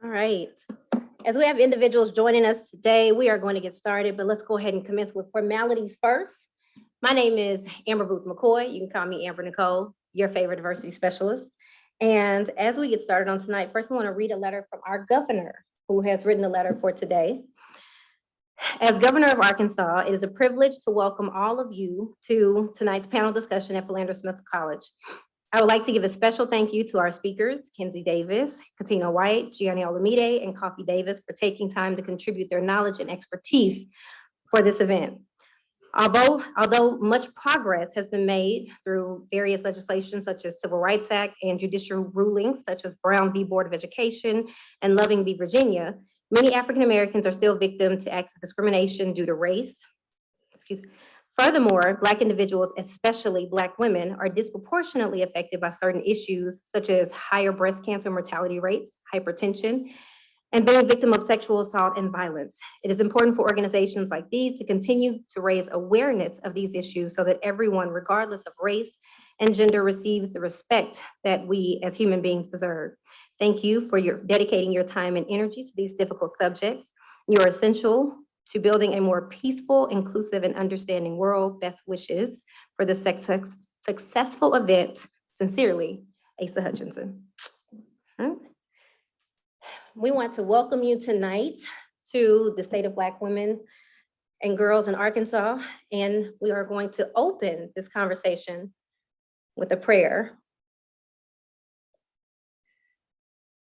All right. As we have individuals joining us today, we are going to get started, but let's go ahead and commence with formalities first. My name is Amber Booth-McCoy. You can call me Amber Nicole, your favorite diversity specialist. And as we get started on tonight, first I want to read a letter from our governor, who has written a letter for today. As governor of Arkansas, it is a privilege to welcome all of you to tonight's panel discussion at Philander Smith College. I would like to give a special thank you to our speakers, Kenzie Davis, Katina White, Gianni Olamide, and Coffy Davis for taking time to contribute their knowledge and expertise for this event. Although much progress has been made through various legislation such as Civil Rights Act and judicial rulings such as Brown v. Board of Education and Loving v. Virginia, many African Americans are still victim to acts of discrimination due to race. Furthermore, Black individuals, especially Black women, are disproportionately affected by certain issues such as higher breast cancer mortality rates, hypertension, and being a victim of sexual assault and violence. It is important for organizations like these to continue to raise awareness of these issues so that everyone, regardless of race and gender, receives the respect that we as human beings deserve. Thank you for dedicating your time and energy to these difficult subjects. You are essential to building a more peaceful, inclusive, and understanding world. Best wishes for the successful event. Sincerely, Asa Hutchinson. We want to welcome you tonight to the State of Black Women and Girls in Arkansas, and we are going to open this conversation with a prayer.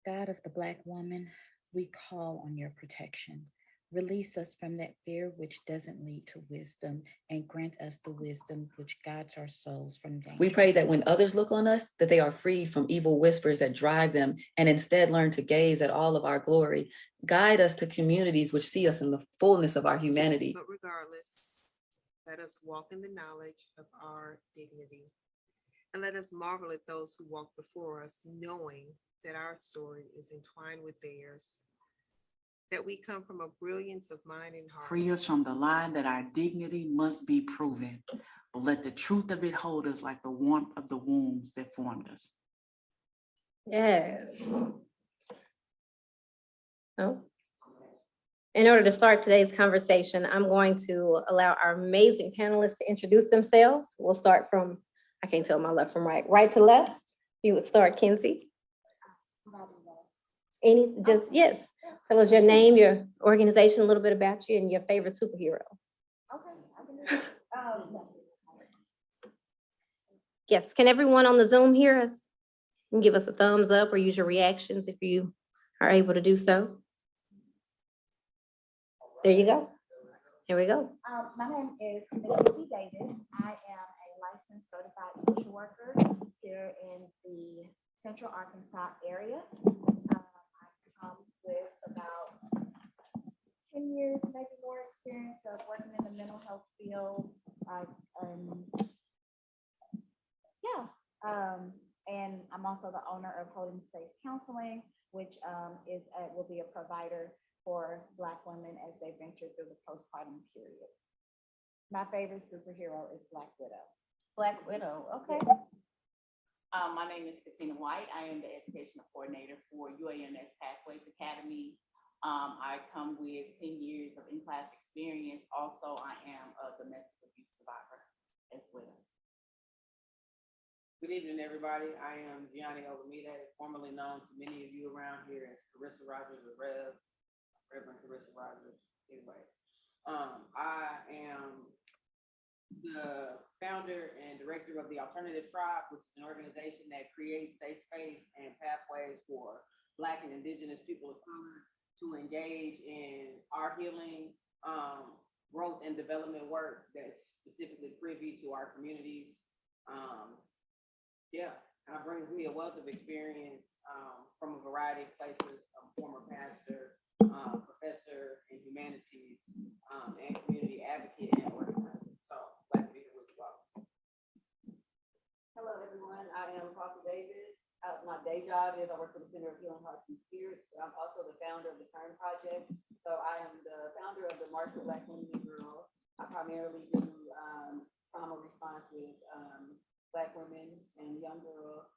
God of the Black woman, we call on your protection. Release us from that fear which doesn't lead to wisdom, and grant us the wisdom which guides our souls from danger. We pray that when others look on us, that they are freed from evil whispers that drive them and instead learn to gaze at all of our glory. Guide us to communities which see us in the fullness of our humanity. But regardless, let us walk in the knowledge of our dignity. And let us marvel at those who walk before us, knowing that our story is entwined with theirs. That we come from a brilliance of mind and heart. Free us from the lie that our dignity must be proven, but let the truth of it hold us like the warmth of the wombs that formed us. Yes. No. In order to start today's conversation, I'm going to allow our amazing panelists to introduce themselves. We'll start from, I can't tell my left from right, right to left. You would start, Kenzie. Yes. Tell us your name, your organization, a little bit about you, and your favorite superhero. Okay. Yes, can everyone on the Zoom hear us? You can give us a thumbs up or use your reactions if you are able to do so. There you go. Here we go. My name is Coffy Davis. I am a licensed certified social worker here in the Central Arkansas area. I come with about 10 years, maybe more experience of working in the mental health field. And I'm also the owner of Holding Space Counseling, which will be a provider for Black women as they venture through the postpartum period. My favorite superhero is Black Widow. Black Widow, okay. My name is Katina White. I am the educational coordinator for UAMS Pathways Academy. I come with 10 years of in-class experience. Also, I am a domestic abuse survivor as well. Good evening, everybody. I am Gianni Olamide, formerly known to many of you around here as Carissa Rodgers, or Reverend Carissa Rodgers. Anyway, I am the founder and director of the Alternative Tribe, which is an organization that creates safe space and pathways for Black and Indigenous people of color to engage in our healing, growth, and development work that's specifically privy to our communities. It brings me a wealth of experience from a variety of places. I'm a former pastor, professor in humanities, and community advocate and organizer. So, glad to be here with you all. Hello, everyone. I am Coffy Davis. My day job is I work for the Center of Healing Hearts and Spirits. But I'm also the founder of the T.U.R.N project. So I am the founder of the March for Black Women and Girls. I primarily do trauma response with Black women and young girls.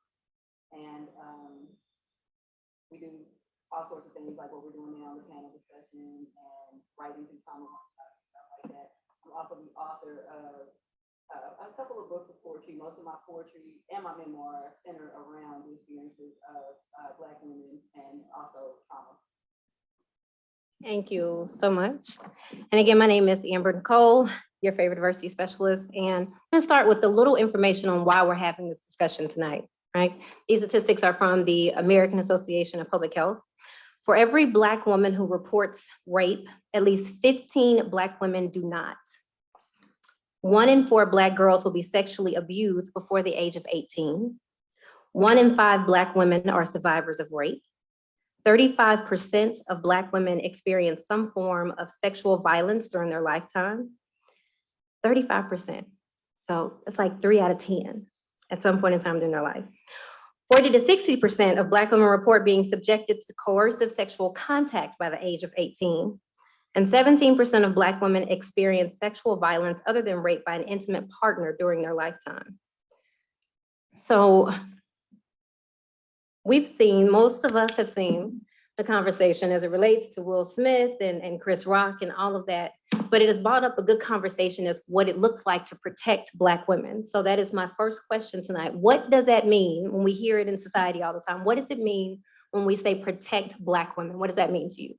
And we do all sorts of things like what we're doing now, the panel discussion and writing through trauma workshops and stuff like that. I'm also the author of a couple of books of poetry. Most of my poetry and my memoir center around the experiences of Black women and also trauma. Thank you so much. And again, my name is Amber Nicole, your favorite diversity specialist. And I'm going to start with a little information on why we're having this discussion tonight, right? These statistics are from the American Association of Public Health. For every Black woman who reports rape, at least 15 Black women do not. 1 in 4 Black girls will be sexually abused before the age of 18. 1 in 5 Black women are survivors of rape. 35% of Black women experience some form of sexual violence during their lifetime. 35%. So it's like 3 out of 10 at some point in time during their life. 40 to 60% of Black women report being subjected to coercive sexual contact by the age of 18. And 17% of Black women experience sexual violence other than rape by an intimate partner during their lifetime. So we've seen, most of us have seen the conversation as it relates to Will Smith and Chris Rock and all of that, but it has brought up a good conversation as what it looks like to protect Black women. So that is my first question tonight. What does that mean when we hear it in society all the time? What does it mean when we say protect Black women? What does that mean to you?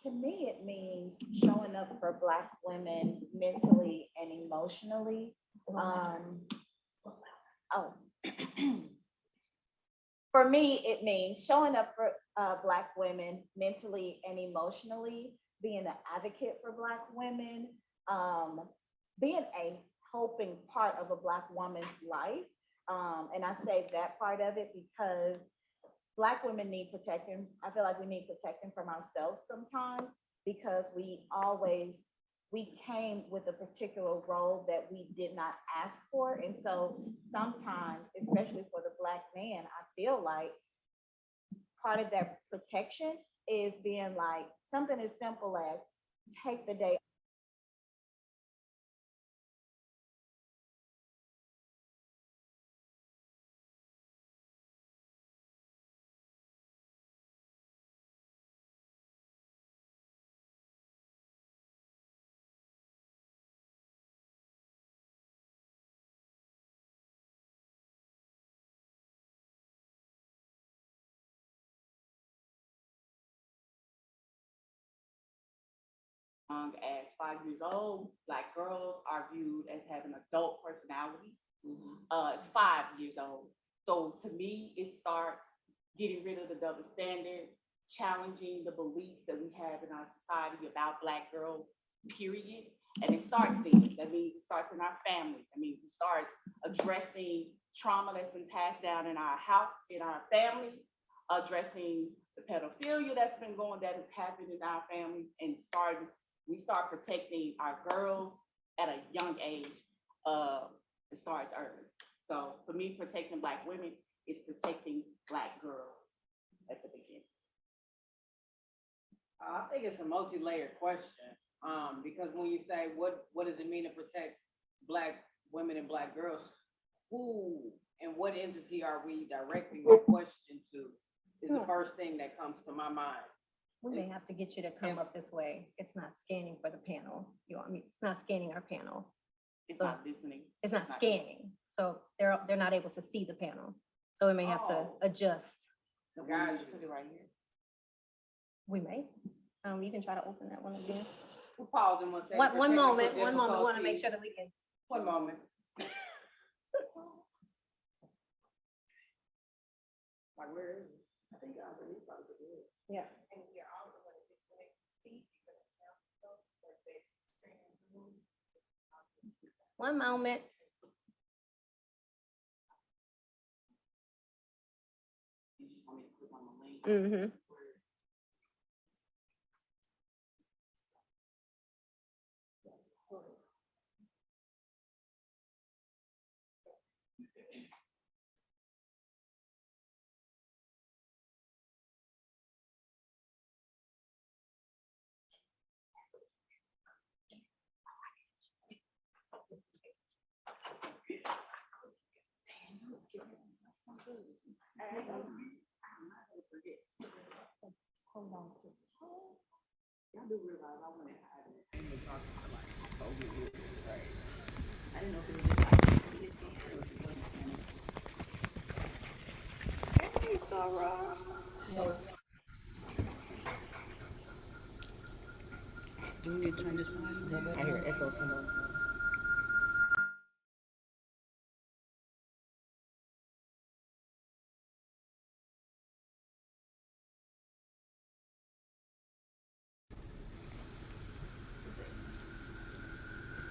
To me, it means showing up for Black women mentally and emotionally. For me, it means showing up for Black women mentally and emotionally, being an advocate for Black women, being a helping part of a Black woman's life. And I say that part of it because Black women need protecting. I feel like we need protecting from ourselves sometimes because we came with a particular role that we did not ask for. And so sometimes, especially for the Black man, I feel like part of that protection is being like something as simple as take the day. As 5 years old, Black girls are viewed as having adult personalities. 5 years old. So to me, it starts getting rid of the double standards, challenging the beliefs that we have in our society about Black girls, period. And it starts there. That means it starts in our family. That means it starts addressing trauma that's been passed down in our house, in our families, addressing the pedophilia that has happened in our families, and we start protecting our girls at a young age. It starts early. So for me, protecting Black women is protecting Black girls at the beginning. I think it's a multi-layered question, because when you say what does it mean to protect Black women and Black girls, who and what entity are we directing the question to is the first thing that comes to my mind. We may have to get you to come up this way. It's not scanning for the panel. It's not scanning our panel. It's So not listening. It's not scanning. So they're not able to see the panel. So we may have to adjust. Guys, Put it right here. We may. You can try to open that one again. we'll pause in 1 second. One for moment. technical We want to make difficulties. sure that we can. 1 moment. Like, where is it? I think I already started to do it. Yeah. And you're also going to disconnect the speed because it sounds so like that screen is moving. One moment. You just want me to click on the link. Mm-hmm. forget. Hold on to. Y'all do realize I went and had it. I've been talking for like over years, right? I didn't know if it was just like see it scan or if it wasn't scanning. Hey, Sarah. Do we need to turn this volume? I hear echo somewhere.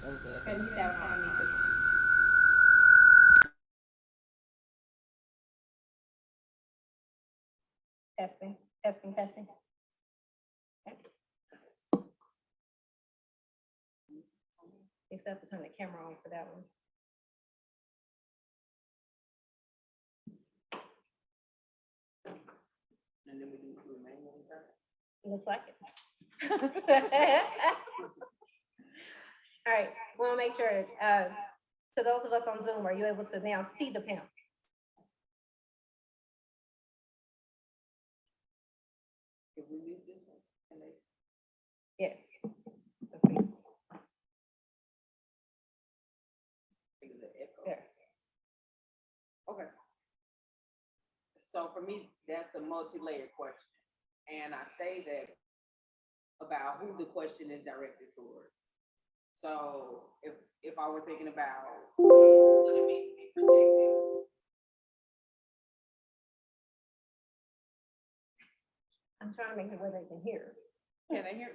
That was a And you sound on me. Testing, testing, testing. You still have to turn the camera on for that one. And then we do remain on the side. Looks like it. All right, we want to make sure, to those of us on Zoom, are you able to now see the panel? If we leave this one, and they Yes. Let's see. figure the echo. There. Okay. So for me, that's a multi-layered question. And I say that about who the question is directed towards. So if I were thinking about what it means to be protected, I'm trying to make sure where they can hear.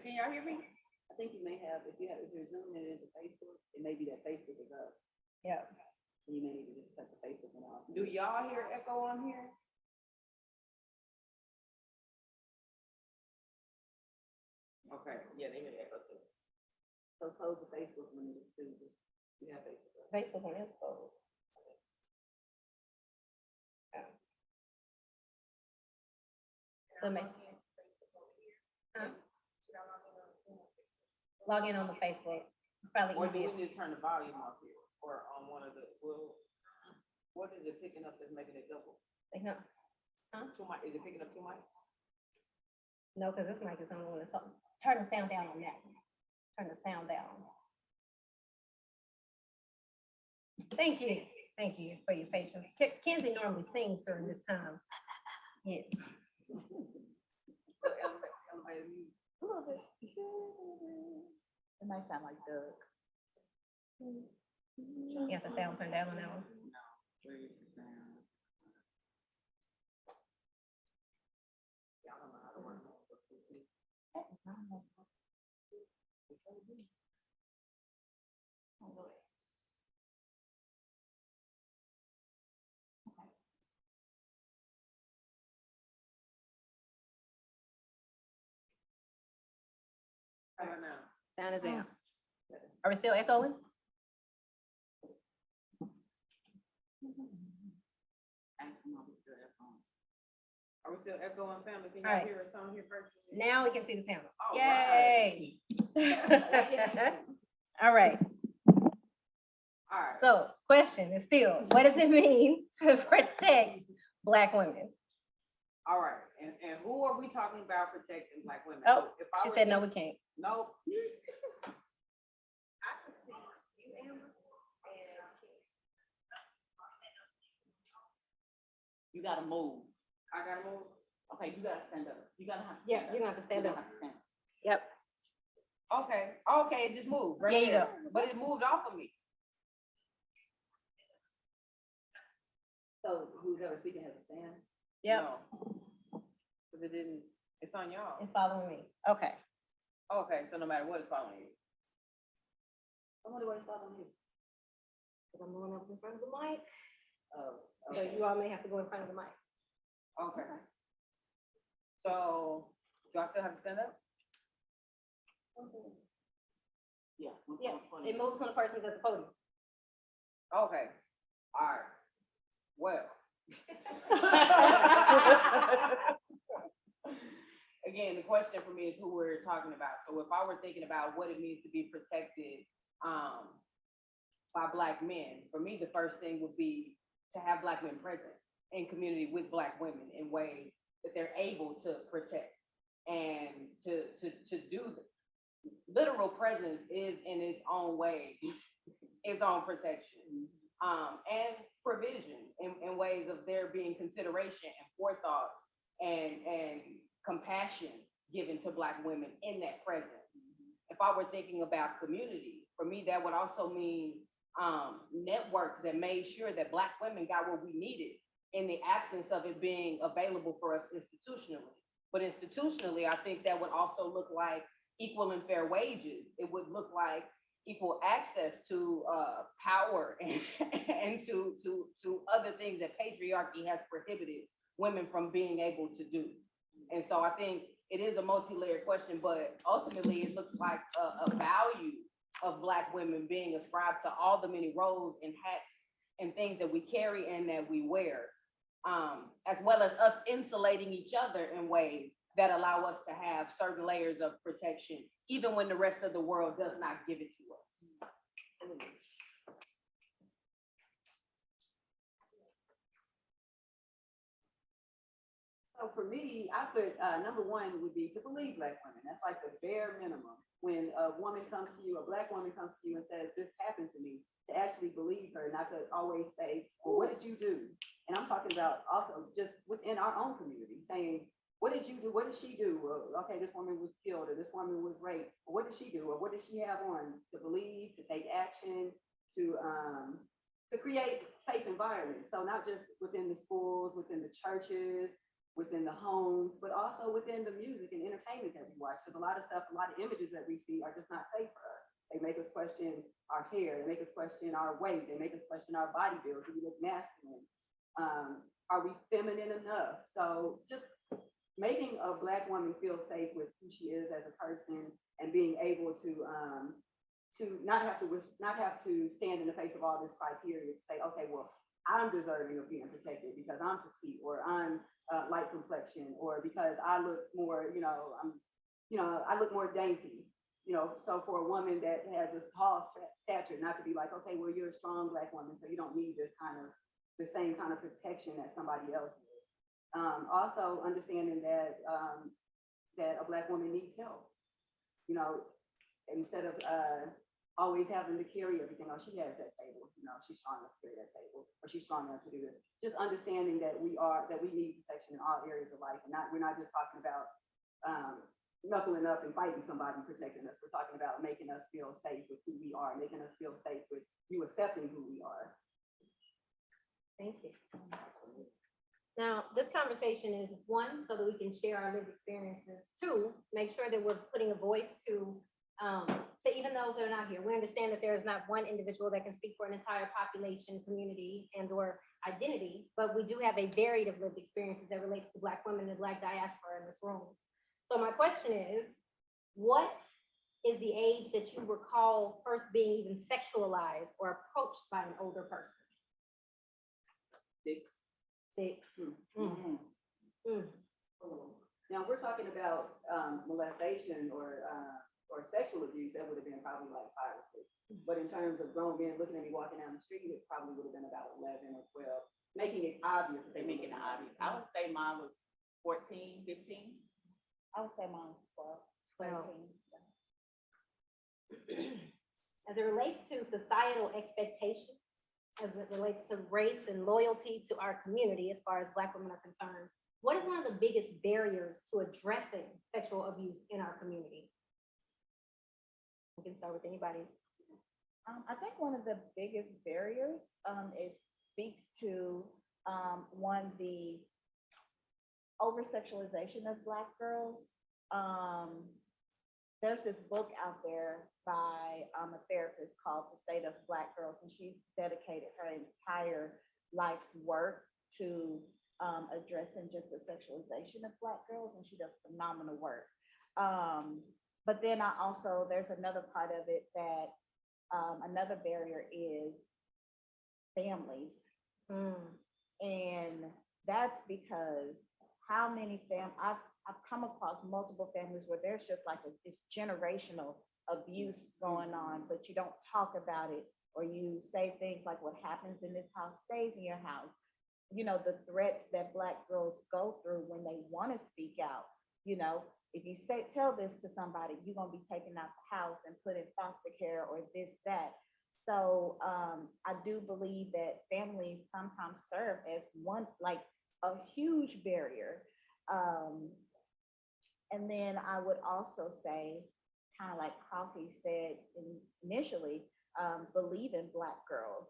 can y'all hear me? I think you may have, if you're zooming it into Facebook, it may be that Facebook is up. Yeah. You may need to just cut the Facebook one off. Do y'all hear echo on here? Okay, yeah, they hear echo too. So close the Facebook one and just do this. You have Facebook. up. Facebook one is closed. Yeah. So make. Huh? Log in on the Facebook. It's probably Or do we easiest. need to turn the volume up here, or on one of the, well, what is it picking up that's making it double? They know. Two mic, is it picking up two mics? No, because this mic is on the one that's on. Turn the sound down on that one. Turn the sound down. Thank you. Thank you for your patience. Kenzie normally sings during this time. Yes. Elevator music. A little bit. It might sound like Doug. You have the sound turned down on that one. Raise the sound. Y'all don't know how to work it. How about now? Sound is down. Are we still echoing? Are we still echoing, family? Can All y'all right. hear us on here virtually? Now we can see the panel. All Yay. All right. All right. So question is still, what does it mean to protect Black women? All right, and who are we talking about protecting Black women? Oh, If I she were said, to- no, we can't. Nope. You gotta move. I gotta move. Okay, you gotta stand up. You gotta have to. Yeah, stand you're gonna have to stand You up. gotta have to stand up. Yep. Okay, okay, it just moved. Right There you there. go. But it moved off of me. So who's ever speaking has a stand? Yep. Because it didn't, it's on y'all. It's following me. Okay. Okay, so no matter what, it's following you. I wonder what it's on you. Because I'm going up in front of the mic. Oh, So you all may have to go in front of the mic. Okay. So, do I still have to stand up? Yeah. Yeah, it moves when the person's at the podium. Okay, all right. Well. Again, the question for me is who we're talking about. So if I were thinking about what it means to be protected by Black men, for me, the first thing would be to have Black men present in community with Black women in ways that they're able to protect and to do. Literal presence is in its own way, its own protection, and provision in ways of there being consideration and forethought and compassion given to Black women in that presence. If I were thinking about community, for me, that would also mean networks that made sure that Black women got what we needed in the absence of it being available for us institutionally. But institutionally, I think that would also look like equal and fair wages. It would look like equal access to power and to other things that patriarchy has prohibited women from being able to do. And so I think it is a multi-layered question, but ultimately it looks like a value of Black women being ascribed to all the many roles and hats and things that we carry and that we wear, as well as us insulating each other in ways that allow us to have certain layers of protection, even when the rest of the world does not give it to us. So for me, I put number one would be to believe Black women. That's like the bare minimum. When a woman comes to you, a Black woman comes to you and says, this happened to me, to actually believe her, not to always say, well, what did you do? And I'm talking about also just within our own community, saying, what did you do? What did she do? Well, okay, this woman was killed, or this woman was raped. Well, what did she do? Or what did she have on? To believe, to take action, to create safe environments. So not just within the schools, within the churches, within the homes, but also within the music and entertainment that we watch. Because a lot of stuff, a lot of images that we see are just not safe for us. They make us question our hair. They make us question our weight. They make us question our body build. Do we look masculine? Are we feminine enough? So just making a Black woman feel safe with who she is as a person and being able to not have to stand in the face of all this criteria to say, okay, well, I'm deserving of being protected because I'm petite, or I'm light complexion, or because I look more, I look more dainty. So for a woman that has this tall stature, not to be like, okay, well, you're a strong Black woman, so you don't need the same kind of protection that somebody else would. Also understanding that that a Black woman needs help. Instead of always having to carry everything. Oh, she has that table. She's strong enough to carry that table, or she's strong enough to do this. Just understanding that we need protection in all areas of life, and we're not just talking about knuckling up and fighting somebody protecting us. We're talking about making us feel safe with who we are, making us feel safe with you accepting who we are. Thank you. Now, this conversation is one, so that we can share our lived experiences. Two, make sure that we're putting a voice to even those that are not here. We understand that there is not one individual that can speak for an entire population, community, and or identity, but we do have a varied of lived experiences that relates to Black women and the Black diaspora in this room. So my question is, what is the age that you recall first being even sexualized or approached by an older person? 6. 6. Mm-hmm. Now, we're talking about molestation or sexual abuse. That would have been probably like 5 or 6. But in terms of grown men looking at me walking down the street, it probably would have been about 11 or 12, making it obvious. They make it obvious. I would say mine was 14, 15. I would say mine was 12. 13. As it relates to societal expectations, as it relates to race and loyalty to our community, as far as Black women are concerned, what is one of the biggest barriers to addressing sexual abuse in our community? We can start with anybody. I think one of the biggest barriers speaks to one, the over-sexualization of Black girls. There's this book out there by a therapist called The State of Black Girls, and she's dedicated her entire life's work to addressing just the sexualization of Black girls, and she does phenomenal work. But then there's another part of it that another barrier is families. And that's because how many I've come across multiple families where there's just like this generational abuse going on, but you don't talk about it, or you say things like what happens in this house stays in your house. you know, the threats that Black girls go through when they want to speak out. You know, if you tell this to somebody, you're gonna be taken out the house and put in foster care or this, that. So I do believe that families sometimes serve as one, like a huge barrier. And then I would also say, kind of like Coffee said initially, believe in Black girls.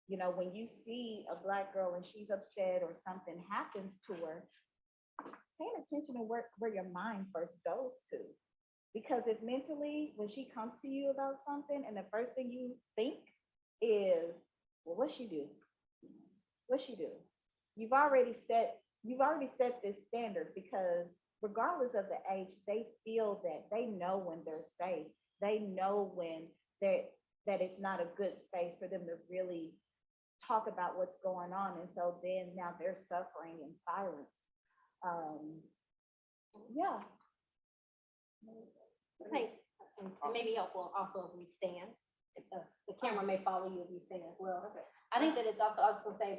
You know, when you see a Black girl and she's upset or something happens to her, paying attention to where your mind first goes to. Because if mentally, when she comes to you about something and the first thing you think is, well, what'd she do? What'd she do? You've already set this standard, because regardless of the age, they feel that they know when they're safe. They know when that it's not a good space for them to really talk about what's going on. And so then now they're suffering in silence. Yeah. I think it may be helpful also if we stand. The camera may follow you if you stand as well. Okay. I think that it's also, I was gonna say,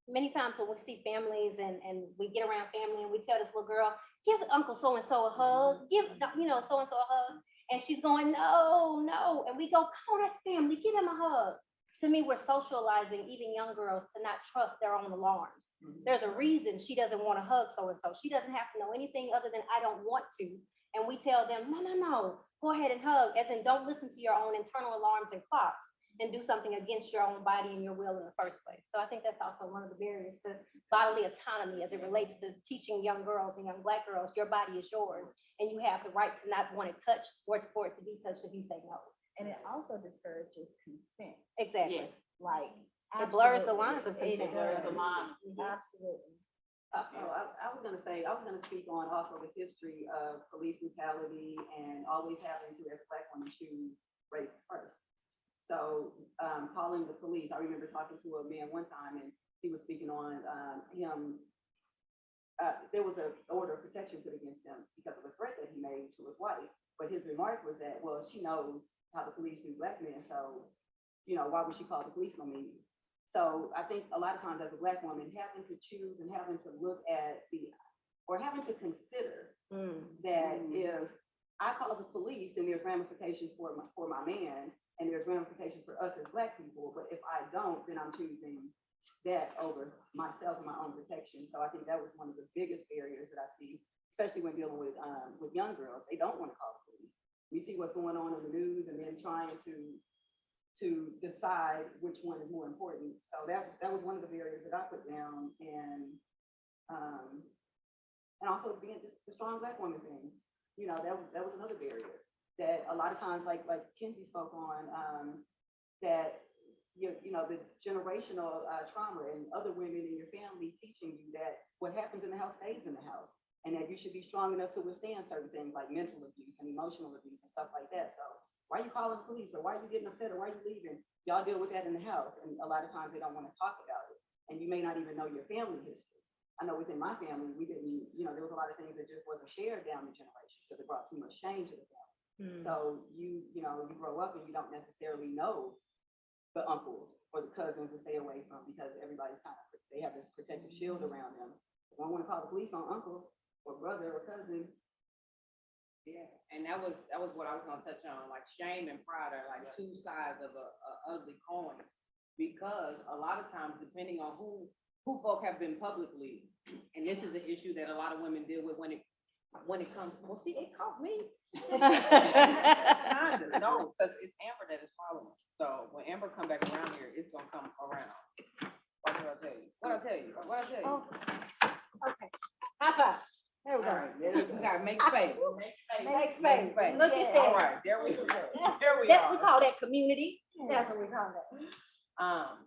many times when we see families and we get around family and we tell this little girl, give Uncle so-and-so a hug, give, you know, so-and-so a hug. And she's going, no, no. And we go, come on, that's family, give him a hug. To me, we're socializing even young girls to not trust their own alarms. There's a reason she doesn't want to hug so-and-so. She doesn't have to know anything other than I don't want to. And we tell them, no, no, no, go ahead and hug, as in don't listen to your own internal alarms and clocks and do something against your own body and your will in the first place. So I think that's also one of the barriers to bodily autonomy as it relates to teaching young girls and young Black girls, your body is yours and you have the right to not want it touched or for it to be touched if you say no. And it also discourages consent. Exactly. Yes. Like, It blurs the absolutely. lines of consent. It blurs the line. Absolutely. I was gonna say, I was gonna speak on also the history of police brutality and always having to, as Black women, choose race first. So calling the police, I remember talking to a man one time and he was speaking on him. There was an order of protection put against him because of a threat that he made to his wife. But his remark was that, well, she knows how the police do Black men, so, you know, why would she call the police on me? So I think a lot of times as a Black woman, having to choose and having to look at having to consider that if I call the police, then there's ramifications for my man, and there's ramifications for us as Black people. But if I don't, then I'm choosing that over myself and my own protection. So I think that was one of the biggest barriers that I see, especially when dealing with young girls. They don't want to call the police. We see what's going on in the news, and then trying to decide which one is more important. So that was one of the barriers that I put down, and also being the strong Black woman thing. You know, that was another barrier that a lot of times, like Kinsey spoke on, that you know, the generational trauma and other women in your family teaching you that what happens in the house stays in the house, and that you should be strong enough to withstand certain things like mental abuse and emotional abuse and stuff like that. So why are you calling the police, or why are you getting upset, or why are you leaving? Y'all deal with that in the house. And a lot of times they don't want to talk about it. And you may not even know your family history. I know within my family, we didn't, you know, there was a lot of things that just wasn't shared down the generation because it brought too much shame to the family. So you grow up and you don't necessarily know the uncles or the cousins to stay away from, because everybody's they have this protective shield around them. They don't want to call the police on uncle or brother or cousin. Yeah, and that was what I was gonna touch on. Like, shame and pride are like two sides of a ugly coin, because a lot of times, depending on who folk have been publicly, and this is an issue that a lot of women deal with when it comes. Well, see, it caught me. Kinda, no, because it's Amber that is following. So when Amber come back around here, it's gonna come around. What did I tell you? What I tell you? What I tell you? Oh, okay. High five. There we All go. right, we gotta make space. Make space. Look at All that. right, there we go. That's- There we We are. call that community. That's what we call that.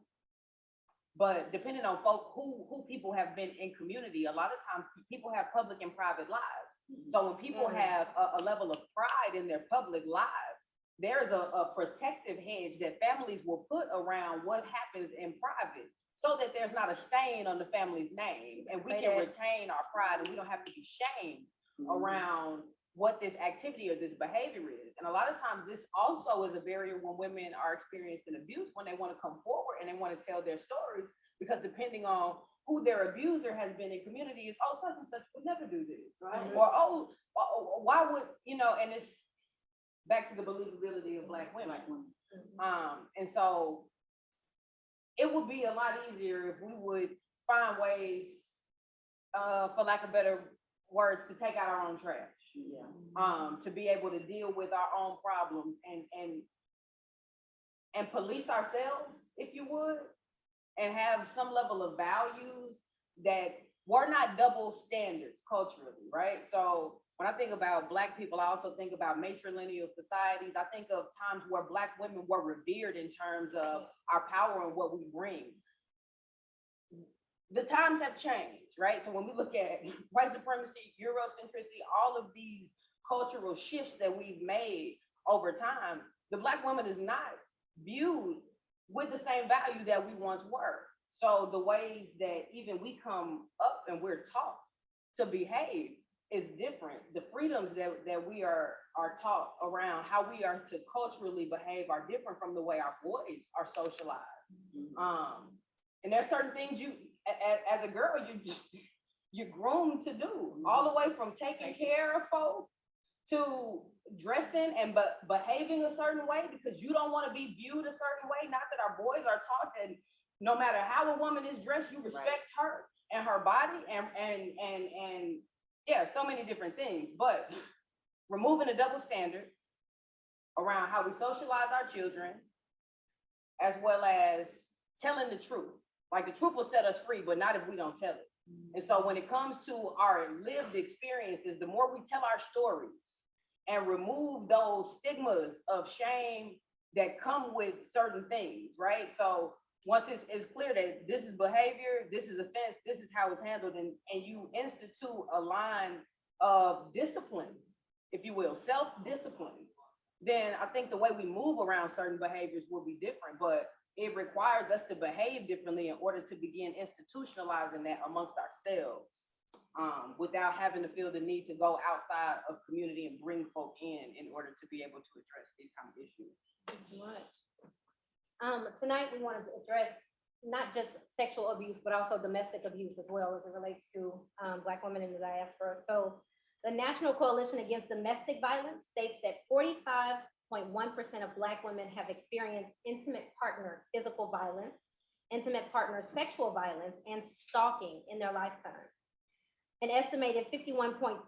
But depending on folk who people have been in community, a lot of times people have public and private lives. So when people have a level of pride in their public lives, there's a protective hedge that families will put around what happens in private, so that there's not a stain on the family's name, and we can retain our pride, and we don't have to be shamed around what this activity or this behavior is. And a lot of times this also is a barrier when women are experiencing abuse, when they want to come forward and they want to tell their stories, because depending on who their abuser has been in community is, oh, such and such would never do this, Right. or why would, and it's back to the believability of Black women. And so it would be a lot easier if we would find ways, for lack of better words, to take out our own trash. To be able to deal with our own problems and police ourselves, if you would, and have some level of values that we're not double standards culturally, right? So when I think about Black people, I also think about matrilineal societies. I think of times where Black women were revered in terms of our power and what we bring. The times have changed, right? So when we look at white supremacy, Eurocentricity, all of these cultural shifts that we've made over time, the Black woman is not viewed with the same value that we once were. So the ways that even we come up and we're taught to behave is different. The freedoms that we are taught around how we are to culturally behave are different from the way our boys are socialized. And there's certain things you, as a girl, you're groomed to do, all the way from taking care of folk to dressing and behaving a certain way because you don't want to be viewed a certain way. Not that our boys are taught that no matter how a woman is dressed, you respect her and her body and yeah, so many different things. But removing a double standard around how we socialize our children, as well as telling the truth. Like the truth will set us free, but not if we don't tell it. And so when it comes to our lived experiences, the more we tell our stories and remove those stigmas of shame that come with certain things, right? So once it's clear that this is behavior, this is offense, this is how it's handled, and you institute a line of discipline, if you will, self-discipline, then I think the way we move around certain behaviors will be different, but it requires us to behave differently in order to begin institutionalizing that amongst ourselves, without having to feel the need to go outside of community and bring folk in order to be able to address these kind of issues. Thank you much. Tonight we wanted to address not just sexual abuse, but also domestic abuse as well as it relates to Black women in the diaspora. So the National Coalition Against Domestic Violence states that 45.1% of Black women have experienced intimate partner physical violence, intimate partner sexual violence, and stalking in their lifetime. An estimated 51.3%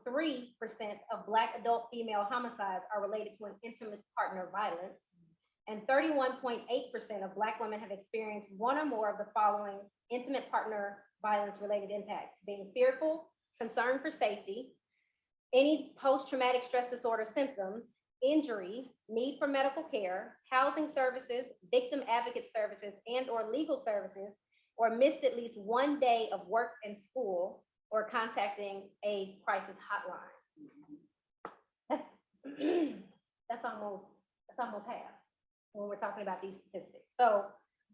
of Black adult female homicides are related to an intimate partner violence, and 31.8% of Black women have experienced one or more of the following intimate partner violence related impacts: being fearful, concern for safety, any post-traumatic stress disorder symptoms, injury, need for medical care, housing services, victim advocate services, and/or legal services, or missed at least one day of work and school, or contacting a crisis hotline. That's almost half when we're talking about these statistics. So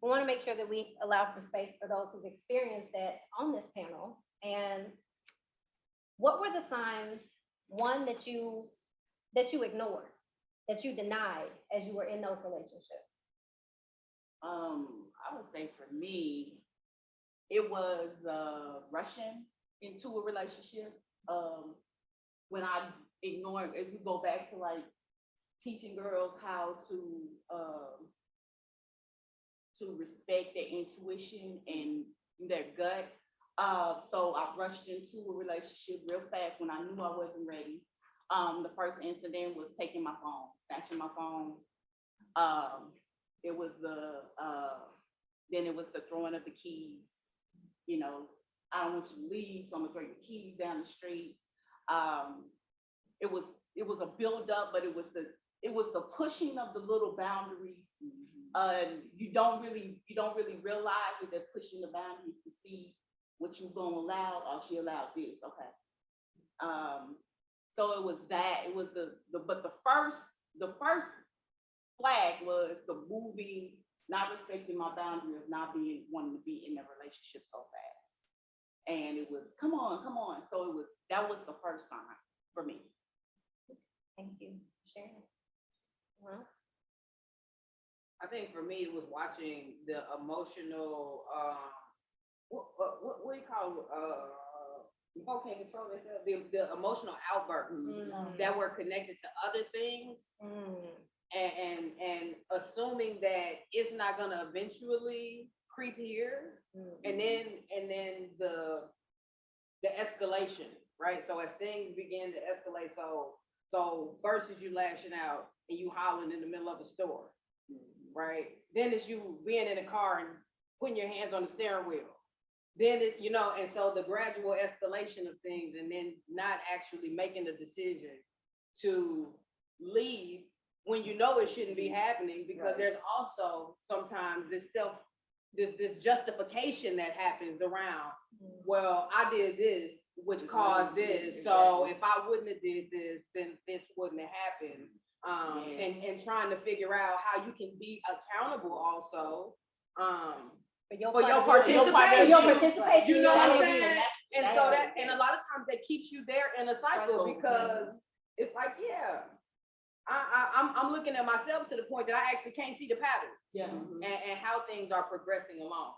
we want to make sure that we allow for space for those who've experienced that on this panel. And what were the signs, one, that you ignored, that you denied as you were in those relationships? I would say for me, it was rushing into a relationship. When I ignored, if you go back to like teaching girls how to respect their intuition and their gut. So I rushed into a relationship real fast when I knew I wasn't ready. The first incident was taking my phone, snatching my phone. It was then it was the throwing of the keys. You know, I don't want you to leave, so I'm gonna throw your keys down the street. It was a build up, but it was the pushing of the little boundaries. You don't really realize that they're pushing the boundaries to see what you're gonna allow. Oh, she allowed this, okay. So it was that. It was but the first flag was the moving, not respecting my boundary of not wanting to be in a relationship so fast. And it was, come on. So that was the first sign for me. Thank you, Sharon. Well, I I think for me, it was watching the emotional what do you call, people can't control themselves, the emotional outbursts that were connected to other things. And assuming that it's not gonna eventually creep here, and then the escalation, right? So as things begin to escalate, so versus you lashing out and you hollering in the middle of a store, right? Then it's you being in a car and putting your hands on the steering wheel. Then it, and so the gradual escalation of things, and then not actually making the decision to leave when you know it shouldn't be happening, because there's also sometimes this justification that happens around, well, I did this, which caused this. So if I wouldn't have did this, then this wouldn't have happened. And trying to figure out how you can be accountable also, for your participation. You know what I'm saying? And so and a lot of times that keeps you there in a cycle, because it's like, I'm looking at myself to the point that I actually can't see the patterns, and how things are progressing along.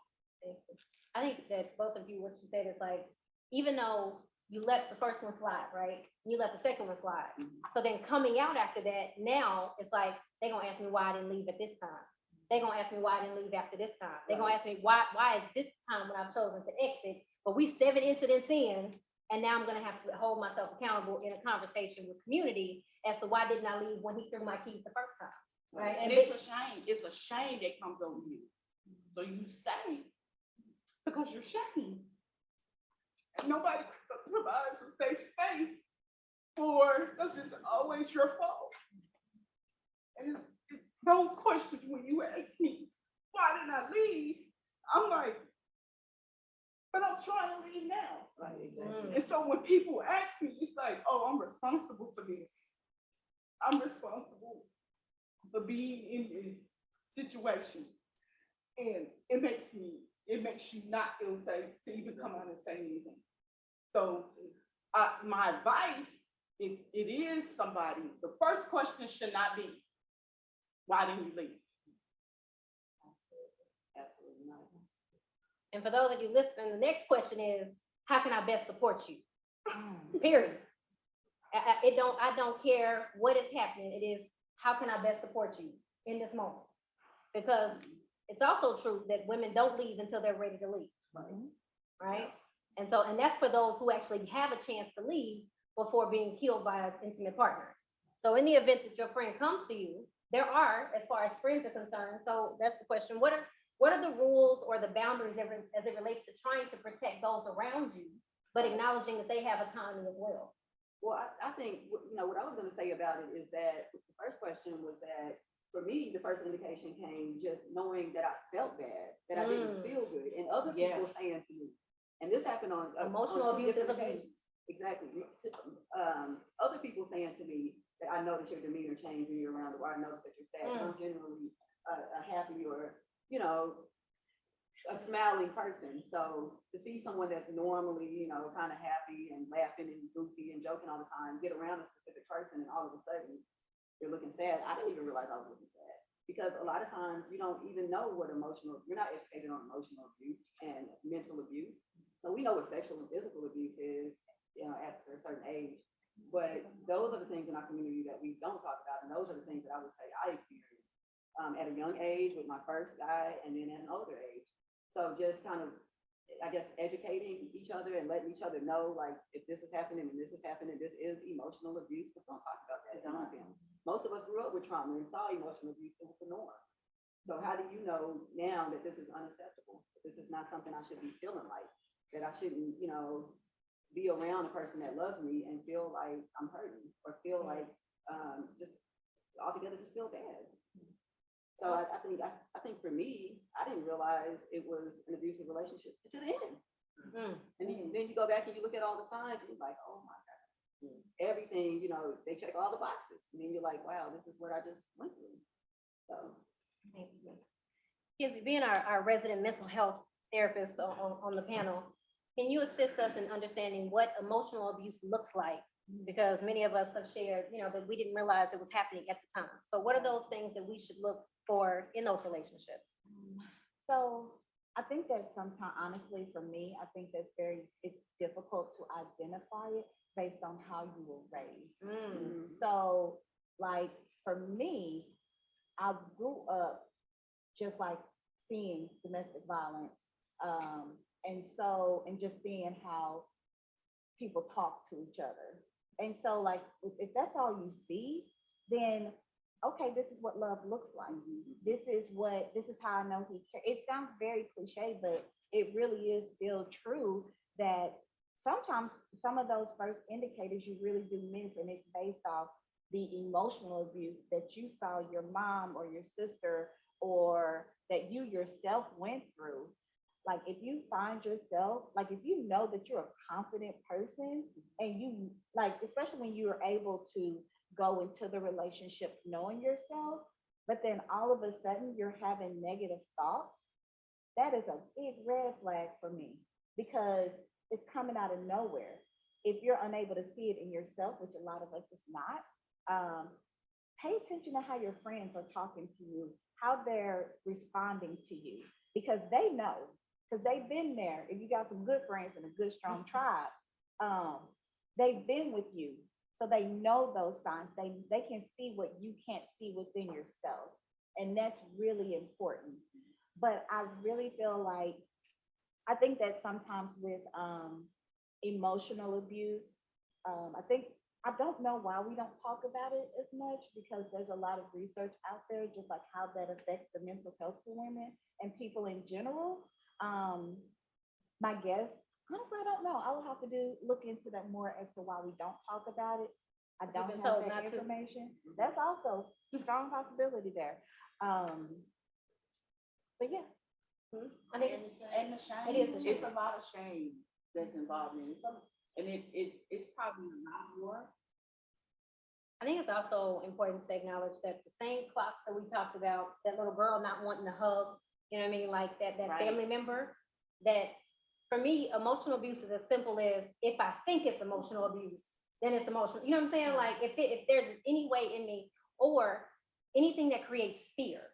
I think that both of you, what you said is like, even though you let the first one slide, right? You let the second one slide. So then coming out after that, now it's like, they're gonna ask me why I didn't leave at this time. They're gonna ask me why I didn't leave after this time. They're gonna ask me why is this time when I've chosen to exit, but we 7 incidents in, and now I'm gonna have to hold myself accountable in a conversation with community as to why didn't I leave when he threw my keys the first time, right? And it's a shame. It's a shame that comes over you. So you stay because you're shamed. And nobody provides a safe space for, because it's always your fault. And it's those questions when you ask me, why didn't I leave? I'm like, but I'm trying to leave now. And so when people ask me, it's like, oh, I'm responsible for this. I'm responsible for being in this situation. And it makes you not feel safe to even come out and say anything. So my advice, if it is somebody, the first question should not be, why didn't you leave? Absolutely not. And for those of you listening, the next question is, how can I best support you? Period. I don't care what is happening. It is, how can I best support you in this moment? Because it's also true that women don't leave until they're ready to leave. Right? And that's for those who actually have a chance to leave before being killed by an intimate partner. So in the event that your friend comes to you, there are, as far as friends are concerned, so that's the question, what are the rules or the boundaries as it relates to trying to protect those around you, but acknowledging that they have autonomy as well? Well, I think, what I was gonna say about it is that the first question was that, for me, the first indication came just knowing that I felt bad, that I didn't feel good, and other people saying to me, and this happened on Emotional abuse is abuse. Exactly. Other people saying to me that I notice your demeanor change when you're around, or I notice that you're sad. I'm generally a happy or, a smiling person. So to see someone that's normally, kind of happy and laughing and goofy and joking all the time, get around a specific person and all of a sudden you're looking sad. I didn't even realize I was looking sad, because a lot of times you don't even know what you're not educated on emotional abuse and mental abuse. So we know what sexual and physical abuse is, after a certain age, but those are the things in our community that we don't talk about. And those are the things that I would say I experienced at a young age with my first guy, and then at an older age. So just kind of, I guess, educating each other and letting each other know, like, if this is happening and this is happening, this is emotional abuse. Let's don't talk about that. Most of us grew up with trauma and saw emotional abuse as the norm. So how do you know now that this is unacceptable? This is not something I should be feeling like, that I shouldn't, be around a person that loves me and feel like I'm hurting, or feel like just altogether just feel bad. So I think for me, I didn't realize it was an abusive relationship to the end. And then you go back and you look at all the signs, and you're like, oh my God, everything, they check all the boxes. And then you're like, wow, this is what I just went through. So. Kenzie, being our resident mental health therapist on the panel, can you assist us in understanding what emotional abuse looks like? Because many of us have shared, that we didn't realize it was happening at the time. So what are those things that we should look for in those relationships? So I think that sometimes, honestly, for me, I think it's difficult to identify it based on how you were raised. So, like, for me, I grew up just like seeing domestic violence. And just seeing how people talk to each other. And so, like, if that's all you see, then okay, this is what love looks like. This is how I know he cares. It sounds very cliche, but it really is still true that sometimes some of those first indicators you really do miss, and it's based off the emotional abuse that you saw your mom or your sister or that you yourself went through. Like if you find yourself, like if you know that you're a confident person and you like, especially when you're able to go into the relationship knowing yourself, but then all of a sudden you're having negative thoughts, that is a big red flag for me because it's coming out of nowhere. If you're unable to see it in yourself, which a lot of us is not, pay attention to how your friends are talking to you, how they're responding to you, because they know, because they've been there. If you got some good friends and a good, strong tribe, they've been with you. So they know those signs. They can see what you can't see within yourself. And that's really important. But I really feel like, I think that sometimes with emotional abuse, I don't know why we don't talk about it as much, because there's a lot of research out there, just like how that affects the mental health for women and people in general. My guess, honestly, I don't know. I will have to look into that more as to why we don't talk about it. I don't been have told that not to. information. That's also a strong possibility there. But yeah. I think And the shame, It is the it's shame. a lot of shame that's involved in it. And it's probably a lot more. I think it's also important to acknowledge that the same clocks that we talked about, that little girl not wanting to hug, you know what I mean? Like that Right. family member, that for me, emotional abuse is as simple as if I think it's emotional abuse, then it's emotional. You know what I'm saying? Like if there's any way in me or anything that creates fear.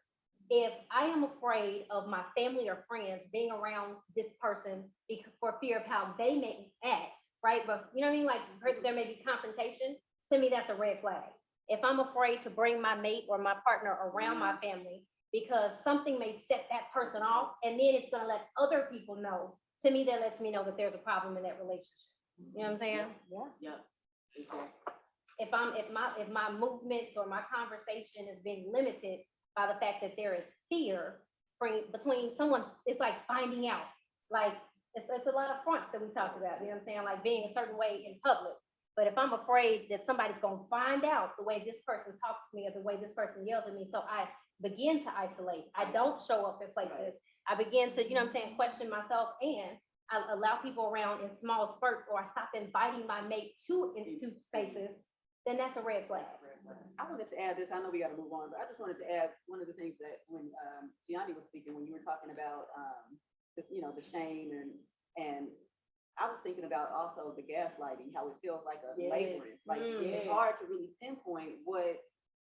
If I am afraid of my family or friends being around this person for fear of how they may act, right? But you know what I mean? Like there may be confrontation. To me, that's a red flag. If I'm afraid to bring my mate or my partner around my family because something may set that person off, and then it's gonna let other people know. To me, that lets me know that there's a problem in that relationship. You know what I'm saying? Yeah. Yep. Exactly. If my movements or my conversation is being limited by the fact that there is fear between someone, it's like finding out. Like it's a lot of fronts that we talked about. You know what I'm saying? Like being a certain way in public. But if I'm afraid that somebody's gonna find out the way this person talks to me or the way this person yells at me, so I begin to isolate. I don't show up at places. I begin to, you know what I'm saying, question myself, and I allow people around in small spurts, or I stop inviting my mate into spaces, then that's a red flag. I wanted to add this. I know we got to move on, but I just wanted to add one of the things that when Gianni was speaking, when you were talking about the shame and I was thinking about also the gaslighting, how it feels like a labyrinth. Like it's hard to really pinpoint what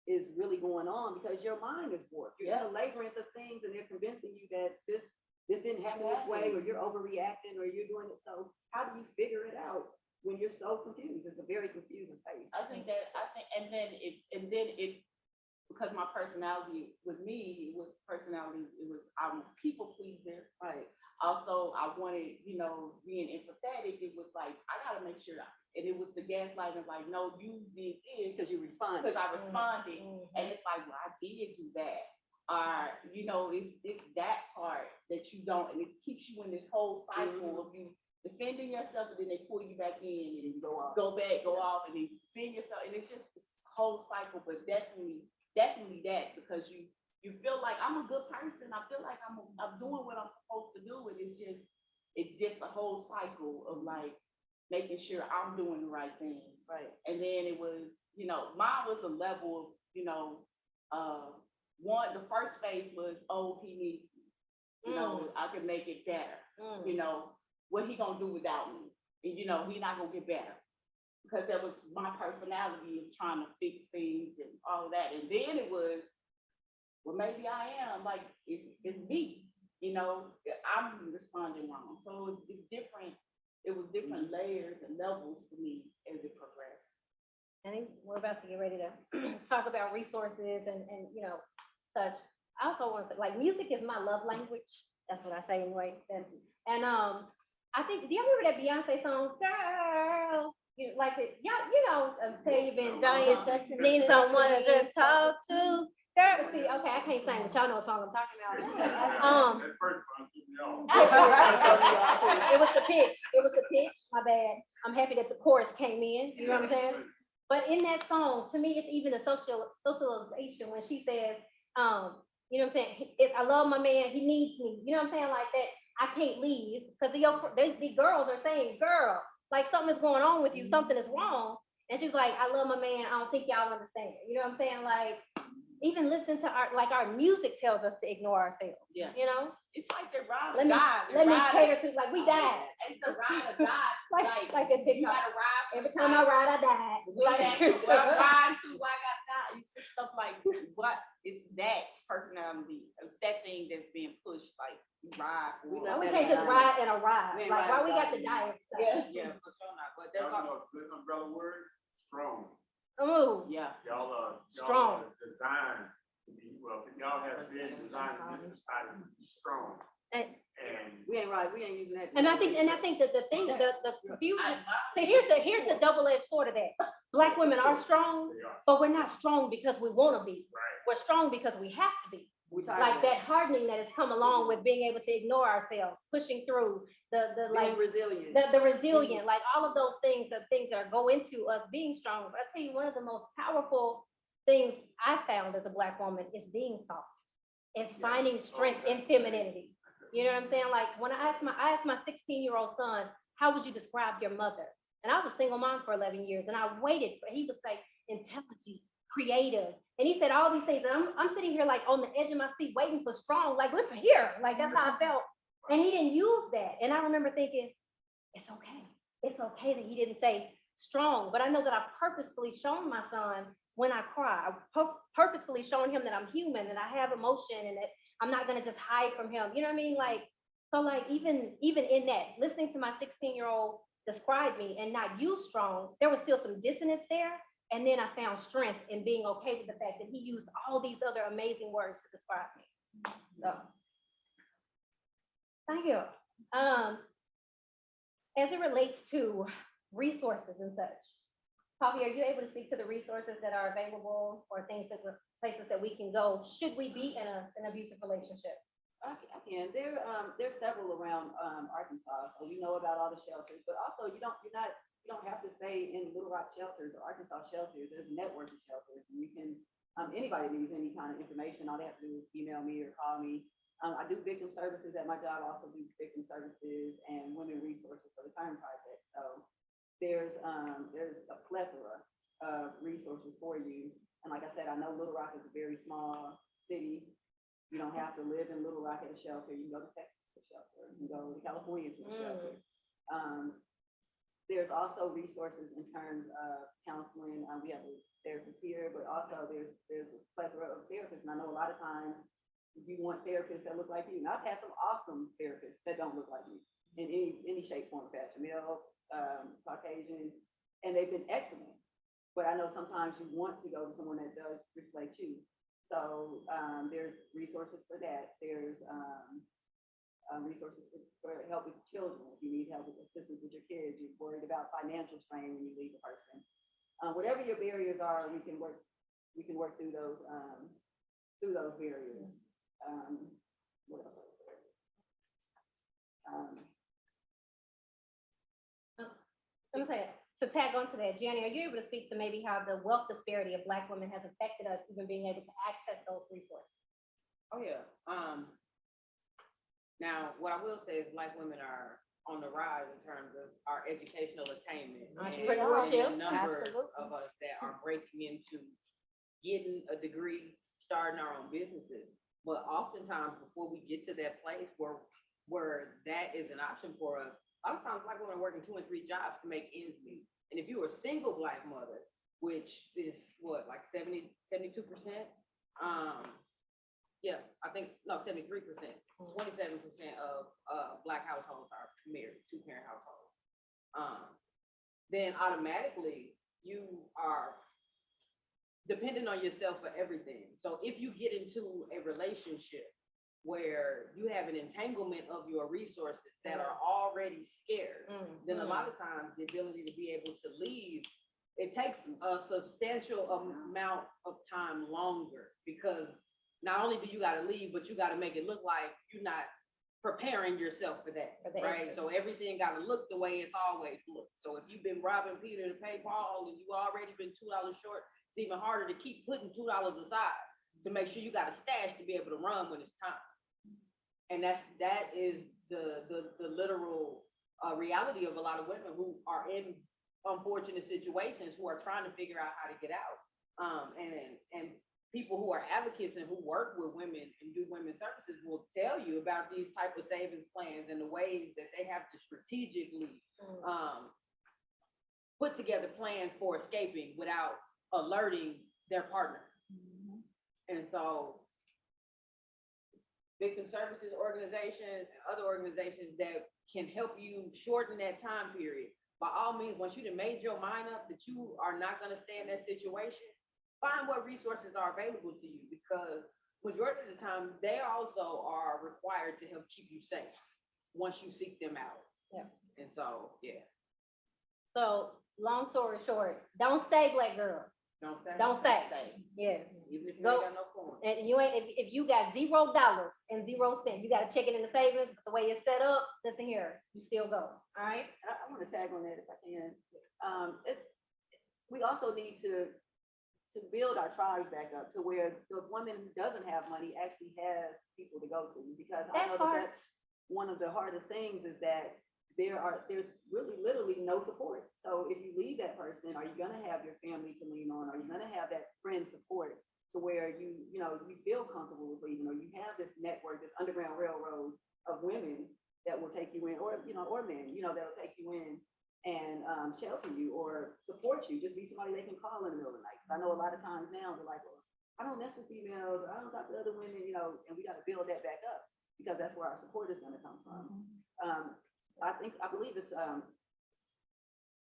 is really going on because your mind is warped. You're in a labyrinth of things and they're convincing you that this didn't happen this way, or you're overreacting, or you're doing it. So how do you figure it out when you're so confused? It's a very confusing space. And then it because my personality with me, I'm a people pleaser. Right. Also, I wanted, being empathetic, it was like, I gotta make sure, and it was the gaslighting, like, no, you did this. Because you responded. Because I responded, and it's like, well, I did do that. It's that part that you don't, and it keeps you in this whole cycle of you defending yourself, and then they pull you back in, and then you go off, and then you defend yourself, and it's just this whole cycle, but definitely that, because you feel like I'm a good person. I feel like I'm doing what I'm supposed to do. And it's just a whole cycle of like making sure I'm doing the right thing. Right. And then it was, mine was a level of, the first phase was, he needs me. I can make it better. What he gonna do without me? And, he not gonna get better. Because that was my personality of trying to fix things and all of that. And then it was, well, maybe I am, like, it's me. you know, I'm responding wrong. So it's different. It was different layers and levels for me as it progressed. I think we're about to get ready to talk about resources and such. I also want to, like, music is my love language. That's what I say anyway. And I think, do y'all remember that Beyonce song, Girl? You like it, y'all, tell you been dying, need someone to talk to. Girl, see, okay, I can't sing, but y'all know what song I'm talking about. It was the pitch. It was the pitch. My bad. I'm happy that the chorus came in. You know what I'm saying? But in that song, to me, it's even a socialization when she says, you know what I'm saying? I love my man. He needs me. You know what I'm saying? Like that. I can't leave because the girls are saying, girl, like something is going on with you. Something is wrong. And she's like, I love my man. I don't think y'all understand. You know what I'm saying? Like, even listening to our music tells us to ignore ourselves. Yeah. You know? It's like they ride Let or me die. let me cater to, like, we died. It's the ride or die. Like a you TikTok. gotta ride. Every time I ride, I die. Well, I'm riding to why I got that. It's just stuff like what? It's that personality. It's that thing that's being pushed. Like you ride. We No, love we that can't just diet. ride and a ride. We ain't Like, why riding we got diet. the diet? Yeah, for sure not. But that's Y'all all. know a good umbrella word, strong. Ooh, Yeah. Y'all Strong. are designed to be, well, y'all have been designed in this society to be strong. and, And We ain't using that. and I think that the thing, the confusion. So here's the double-edged sword of that. Black women are strong, they are, but we're not strong because we want to be. right? We're strong because we have to be. We tired Like of that hardening that has come along with being able to ignore ourselves, pushing through the like being resilient. the resilient, like all of those things, the things that go into us being strong. But I tell you, one of the most powerful things I found as a Black woman is being soft. It's finding strength in femininity. You know what I'm saying? Like when I asked my 16-year-old son, how would you describe your mother? And I was a single mom for 11 years, and I waited for, he would say intelligent, creative. And he said all these things. And I'm sitting here like on the edge of my seat waiting for strong, like, listen here. Like that's how I felt. And he didn't use that. And I remember thinking, it's okay. It's okay that he didn't say strong. But I know that I've purposefully shown my son when I cry. I've purposefully shown him that I'm human, that I have emotion, and that I'm not gonna just hide from him. You know what I mean? Like, so like even in that, listening to my 16-year-old describe me and not use strong, there was still some dissonance there. And then I found strength in being okay with the fact that he used all these other amazing words to describe me. So, thank you. As it relates to resources and such, Coffy, are you able to speak to the resources that are available or places that we can go should we be in an abusive relationship? I can. There's several around Arkansas, so we know about all the shelters. But also, you don't have to stay in Little Rock shelters or Arkansas shelters. There's a network of shelters, and you can. Anybody needs any kind of information, all they have to do is email me or call me. I do victim services at my job. I also do victim services and women resources for the T.U.R.N project. So there's a plethora of resources for you. And like I said, I know Little Rock is a very small city. You don't have to live in Little Rock at a shelter. You can go to Texas to a shelter. You can go to California to a shelter. There's also resources in terms of counseling. We have a therapist here, but also there's a plethora of therapists. And I know a lot of times you want therapists that look like you. And I've had some awesome therapists that don't look like me in any shape, form, or fashion, male, Caucasian, and they've been excellent. But I know sometimes you want to go to someone that does reflect you. So there's resources for that. There's resources for help with children. If you need help with assistance with your kids, you're worried about financial strain when you leave a person. Whatever your barriers are, we can work through those barriers. What else? Okay, to tag on to that, Gianni, are you able to speak to maybe how the wealth disparity of Black women has affected us even being able to access those resources? Oh, yeah. Now, what I will say is Black women are on the rise in terms of our educational attainment. Entrepreneurship, And the numbers absolutely. of us that are breaking into getting a degree, starting our own businesses. But oftentimes, before we get to that place where that is an option for us, a lot of times Black women are working 2 and 3 jobs to make ends meet. And if you're a single Black mother, which is what, like 72%? Yeah, I think, no, 73%, 27% of Black households are married, two-parent households. Then automatically you are dependent on yourself for everything. So if you get into a relationship where you have an entanglement of your resources that are already scarce, then a lot of times the ability to be able to leave, it takes a substantial amount of time longer, because not only do you got to leave, but you got to make it look like you're not preparing yourself for that, right? So everything got to look the way it's always looked. So if you've been robbing Peter to pay Paul and you already been $2 short, it's even harder to keep putting $2 aside to make sure you got a stash to be able to run when it's time. And that is the literal reality of a lot of women who are in unfortunate situations, who are trying to figure out how to get out. And people who are advocates and who work with women and do women's services will tell you about these type of savings plans and the ways that they have to strategically put together plans for escaping without alerting their partner. And so victim services organizations and other organizations that can help you shorten that time period, by all means, once you done made your mind up that you are not going to stay in that situation, find what resources are available to you, because majority of the time they also are required to help keep you safe once you seek them out. Yeah. And so, yeah. So long story short, don't stay, Black girl. Don't stay. Don't stay. Yes. Even if you Go- ain't got no coin. And you ain't, if you got $0 and 0 cents, you gotta check it in the savings, but the way it's set up, listen here, you still go, all right? I want to tag on that if I can. We also need to build our tribes back up to where the woman who doesn't have money actually has people to go to, because I know that that's one of the hardest things, is that there's really literally no support. So if you leave that person, are you gonna have your family to lean on? Are you gonna have that friend support to where you feel comfortable with leaving, or you have this network, this underground railroad of women that will take you in, or men, that'll take you in and shelter you or support you, just be somebody they can call in the middle of the night. 'Cause I know a lot of times now they're like, well, I don't mess with females, or I don't talk to other women, and we got to build that back up, because that's where our support is going to come from. I believe it's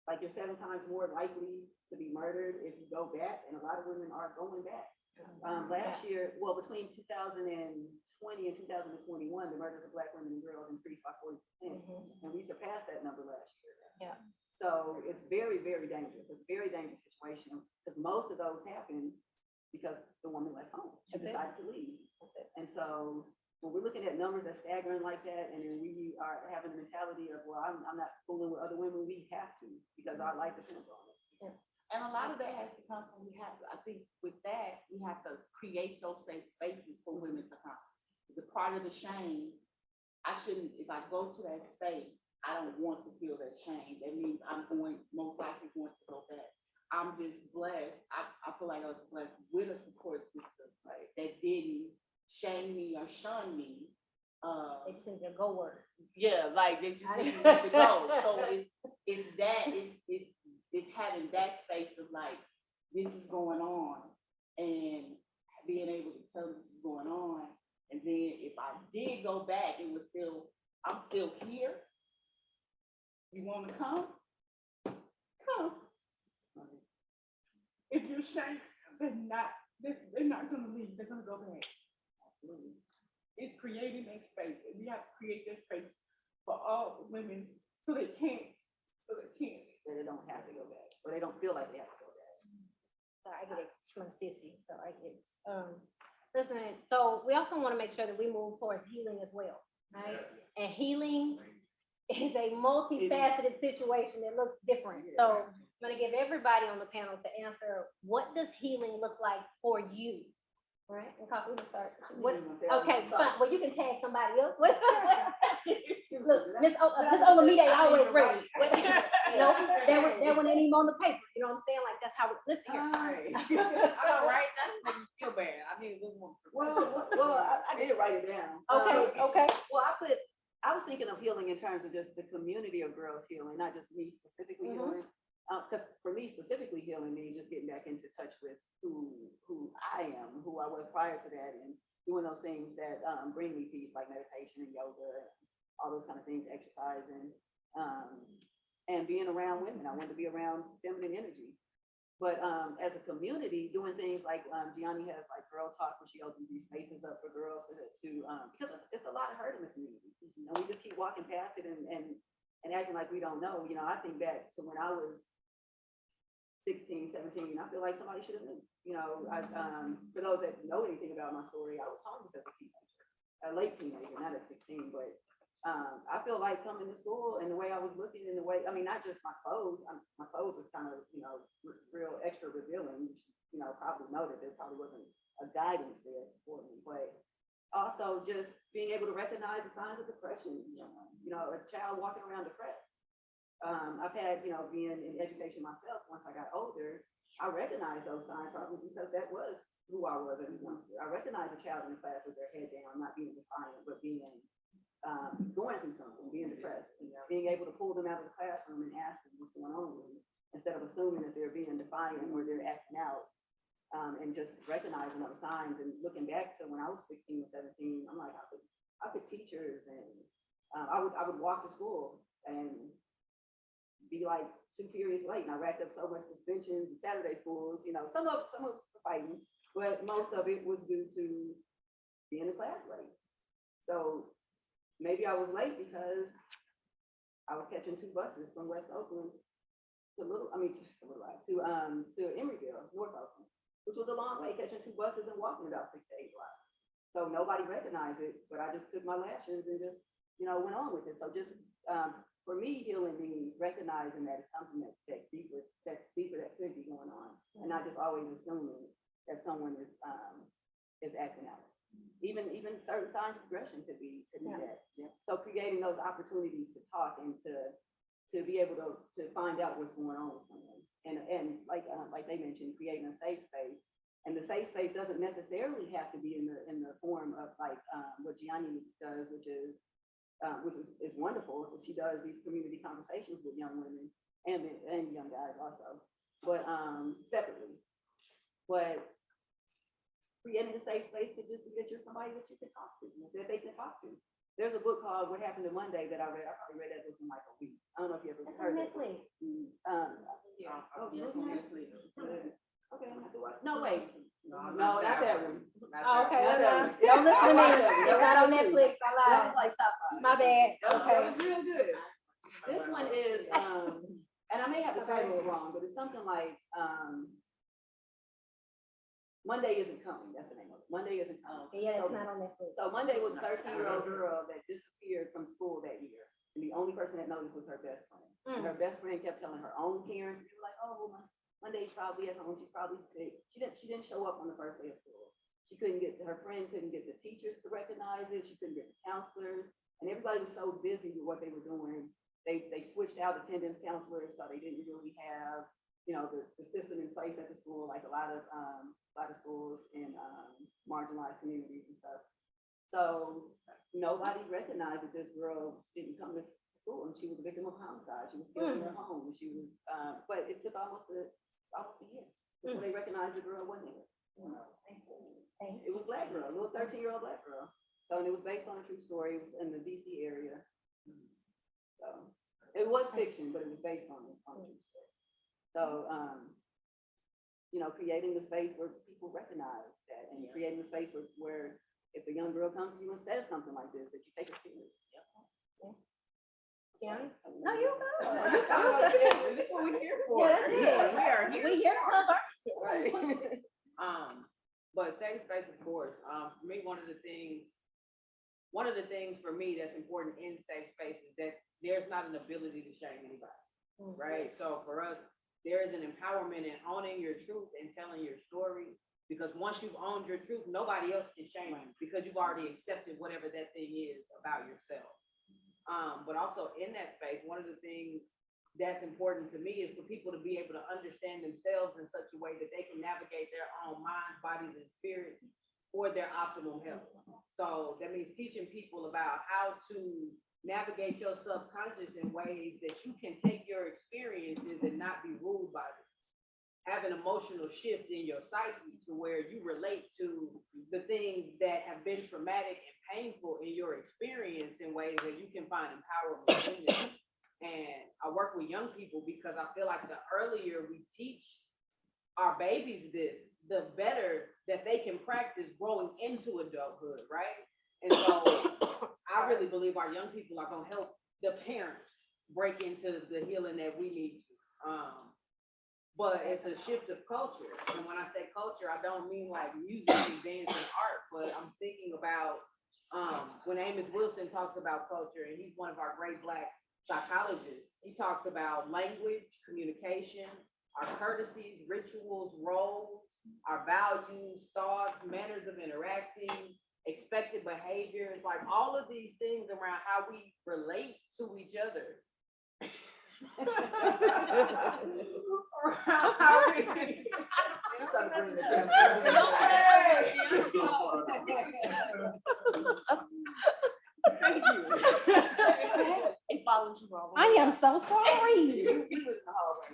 like you're 7 times more likely to be murdered if you go back, and a lot of women are going back. Last year, well, between 2020 and 2021, the murders of Black women and girls increased by 40%, and we surpassed that number last year. Yeah. So it's very, very dangerous. It's a very dangerous situation, because most of those happen because the woman left home. She decided to leave. And so when we're looking at numbers that's staggering like that, and then we are having the mentality of, well, I'm not fooling with other women, we have to, because our life depends on it. Yeah. And a lot of that has to come from, I think with that, we have to create those safe spaces for women to come. The part of the shame, if I go to that space, I don't want to feel that shame. That means I'm most likely going to go back. I'm just blessed. I feel like I was blessed with a support system, right, that didn't shame me or shun me. They just need to go work. Yeah, like they just need to go. So it's having that space of like, this is going on, and being able to tell this is going on. And then if I did go back, I'm still here. You want to come? Come. If you're ashamed, they're not gonna leave, they're gonna go back. It's creating that space, and we have to create that space for all women, so they They don't have to go back, or they don't feel like they have to go back. So I get it, it's my sissy, so I get it. Listen, so we also want to make sure that we move towards healing as well, right? And healing is a multifaceted situation that looks different. So I'm gonna give everybody on the panel to answer, what does healing look like for you? All right, and Coffy, we can start. Okay, fine, well, you can tag somebody else. Look, Miss Olamide always ready. No, that one ain't even on the paper, you know what I'm saying? Like, that's how, listen here. I know, right? That's making me feel bad. I need a little more. Well, I did write it down. Okay. Well, I was thinking of healing in terms of just the community of girls healing, not just me specifically healing. because for me specifically, healing means just getting back into touch with who I am, who I was prior to that, and doing those things that bring me peace, like meditation and yoga, and all those kind of things, exercising, and being around women. I wanted to be around feminine energy. But as a community, doing things like Gianni has like Girl Talk, where she opens these spaces up for girls to because it's a lot of hurt in the community. And we just keep walking past it and acting like we don't know. You know, I think back to when I was 16, 17, I feel like somebody should have knew. You know, for those that know anything about my story, I was homeless as a teenager, a late teenager, not at 16, but I feel like coming to school and the way I was looking and the way, I mean, not just my clothes was kind of, you know, real extra revealing, you know, probably noted there probably wasn't a guidance there for me, but also just being able to recognize the signs of depression, you know, a child walking around depressed. I've had, you know, being in education myself, once I got older, I recognized those signs probably because that was who I was as a youngster. I recognized a child in the class with their head down, not being defiant, but being going through something, being depressed, and being able to pull them out of the classroom and ask them what's going on with them, instead of assuming that they're being defiant or they're acting out, and just recognizing those signs. And looking back to when I was 16 and 17, I'm like, I could teachers, and I would walk to school and be like 2 periods late, and I racked up so much suspensions and Saturday schools. You know, some of it was for fighting, but most of it was due to being in class late. So maybe I was late because I was catching 2 buses from West Oakland to Emeryville, North Oakland, which was a long way, catching 2 buses and walking about 6 to 8 blocks. So nobody recognized it, but I just took my lashings and just, you know, went on with it. So just for me, healing means recognizing that it's something that's deeper that could be going on, and not just always assuming that someone is acting out. Even certain signs of aggression could be that. Yeah. So creating those opportunities to talk and to be able to find out what's going on with someone, and like they mentioned, creating a safe space. And the safe space doesn't necessarily have to be in the form of like what Gianni does, which is wonderful. She does these community conversations with young women and young guys also, but separately. But creating a safe space to just that you're somebody that you can talk to, that they can talk to. There's a book called What Happened to Monday that I read. I probably read that book in like a week. I don't know if you ever heard it. Okay, I'm gonna have to watch. No, wait. No, not that one. Oh, okay, Not that one. don't listen to me. That It's not on was Netflix. I That lied. was like sci-fi. My bad. That Okay. was real good. This one is, and I may have the title wrong, but it's something like, Monday Isn't Coming. That's the name of it. Monday Isn't Coming. Yeah, it's not on Netflix. So Monday was a 13-year-old girl that disappeared from school that year. And the only person that noticed was her best friend. And her best friend kept telling her own parents, they were like, oh, Monday's probably at home. She's probably sick. She didn't show up on the first day of school. Her friend couldn't get the teachers to recognize it. She couldn't get the counselors. And everybody was so busy with what they were doing. They switched out attendance counselors, so they didn't really have, you know, the system in place at the school, like a lot of schools in marginalized communities and stuff. So nobody recognized that this girl didn't come to school, and she was a victim of homicide. She was killed in her home. She was, but it took almost a year before they recognized the girl wasn't there. It was a black girl, a little 13-year-old black girl. So, and it was based on a true story. It was in the DC area. So it was fiction, but it was based on a true story. So, you know, creating the space where people recognize that, and creating the space where if a young girl comes to you and says something like this, that you take her serious. Yeah. No, you're good. That's what we're here for. Yeah, that's it. We are here. We here to cover our shit. Right. But safe space, of course. For me, one of the things for me that's important in safe space is that there's not an ability to shame anybody, right? So for us, there is an empowerment in owning your truth and telling your story, because once you've owned your truth, nobody else can shame you because you've already accepted whatever that thing is about yourself. But also in that space, one of the things that's important to me is for people to be able to understand themselves in such a way that they can navigate their own minds, bodies, and spirits for their optimal health. So that means teaching people about how to navigate your subconscious in ways that you can take your experiences and not be ruled by them. Have an emotional shift in your psyche to where you relate to the things that have been traumatic and painful in your experience in ways that you can find empowerment in them. And I work with young people because I feel like the earlier we teach our babies this, the better that they can practice growing into adulthood, right? And so I really believe our young people are gonna help the parents break into the healing that we need to. But it's a shift of culture. And when I say culture, I don't mean like music and dance and art, but I'm thinking about when Amos Wilson talks about culture, and he's one of our great Black psychologists, he talks about language, communication, our courtesies, rituals, roles, our values, thoughts, manners of interacting, expected behaviors, like all of these things around how we relate to each other. Around how we Thank you. It follows you all. I am so sorry. You was in the hallway.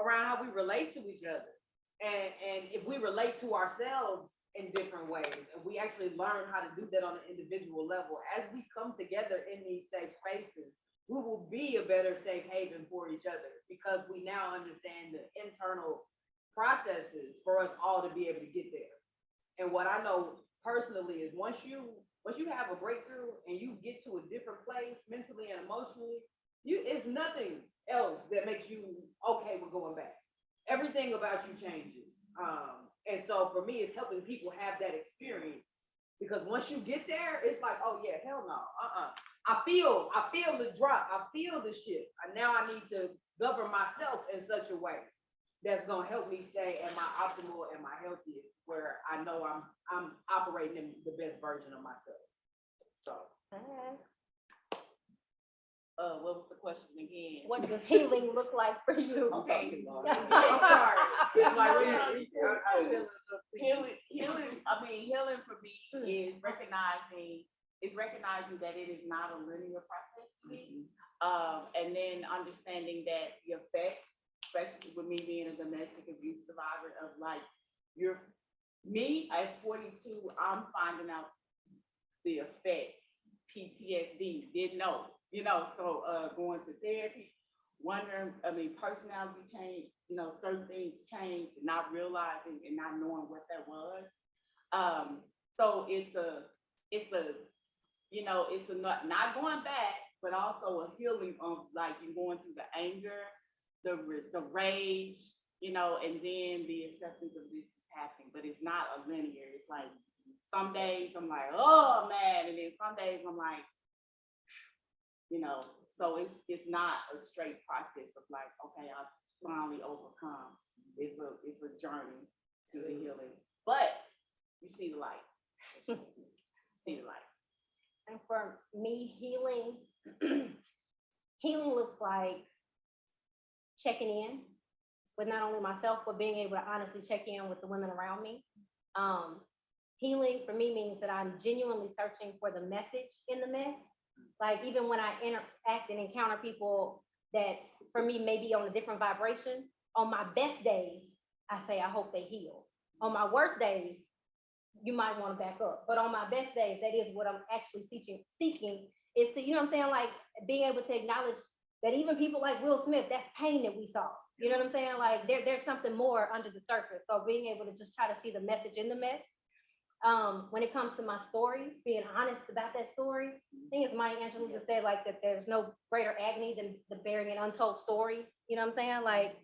Around how we relate to each other. And if we relate to ourselves in different ways, and we actually learn how to do that on an individual level, as we come together in these safe spaces, we will be a better safe haven for each other because we now understand the internal processes for us all to be able to get there. And what I know personally is once you have a breakthrough and you get to a different place mentally and emotionally, it's nothing else that makes you okay with going back. Everything about you changes. And so for me, it's helping people have that experience because once you get there, it's like, oh yeah, hell no, I feel the drop, I feel the shift. And now I need to govern myself in such a way that's gonna help me stay at my optimal and my healthiest, where I know I'm operating in the best version of myself. So. What was the question again? What does healing look like for you? Okay. I'm sorry. Healing for me is recognizing that it is not a linear process to me. And then understanding that the effects, especially with me being a domestic abuse survivor, of like me at 42, I'm finding out the effects, PTSD, didn't know. So going to therapy, wondering, personality change, certain things change, not realizing and not knowing what that was. So it's not going back, but also a healing of like you going through the anger, the rage, and then the acceptance of this is happening, but it's not a linear. It's like some days I'm like, oh man, and then some days I'm like, so it's not a straight process of like, okay, I've finally overcome. It's a journey to the healing, but you see the light. And for me, healing looks like checking in with not only myself, but being able to honestly check in with the women around me. Healing for me means that I'm genuinely searching for the message in the mess. Like even when I interact and encounter people that for me may be on a different vibration, on my best days, I say, I hope they heal. On my worst days, you might want to back up. But on my best days, that is what I'm actually seeking is to, like being able to acknowledge that even people like Will Smith, that's pain that we saw. You know what I'm saying? Like there's something more under the surface. So being able to just try to see the message in the mess. When it comes to my story, being honest about that story, I think it's Maya Angelou that said like that there's no greater agony than the bearing an untold story. You know what I'm saying? Like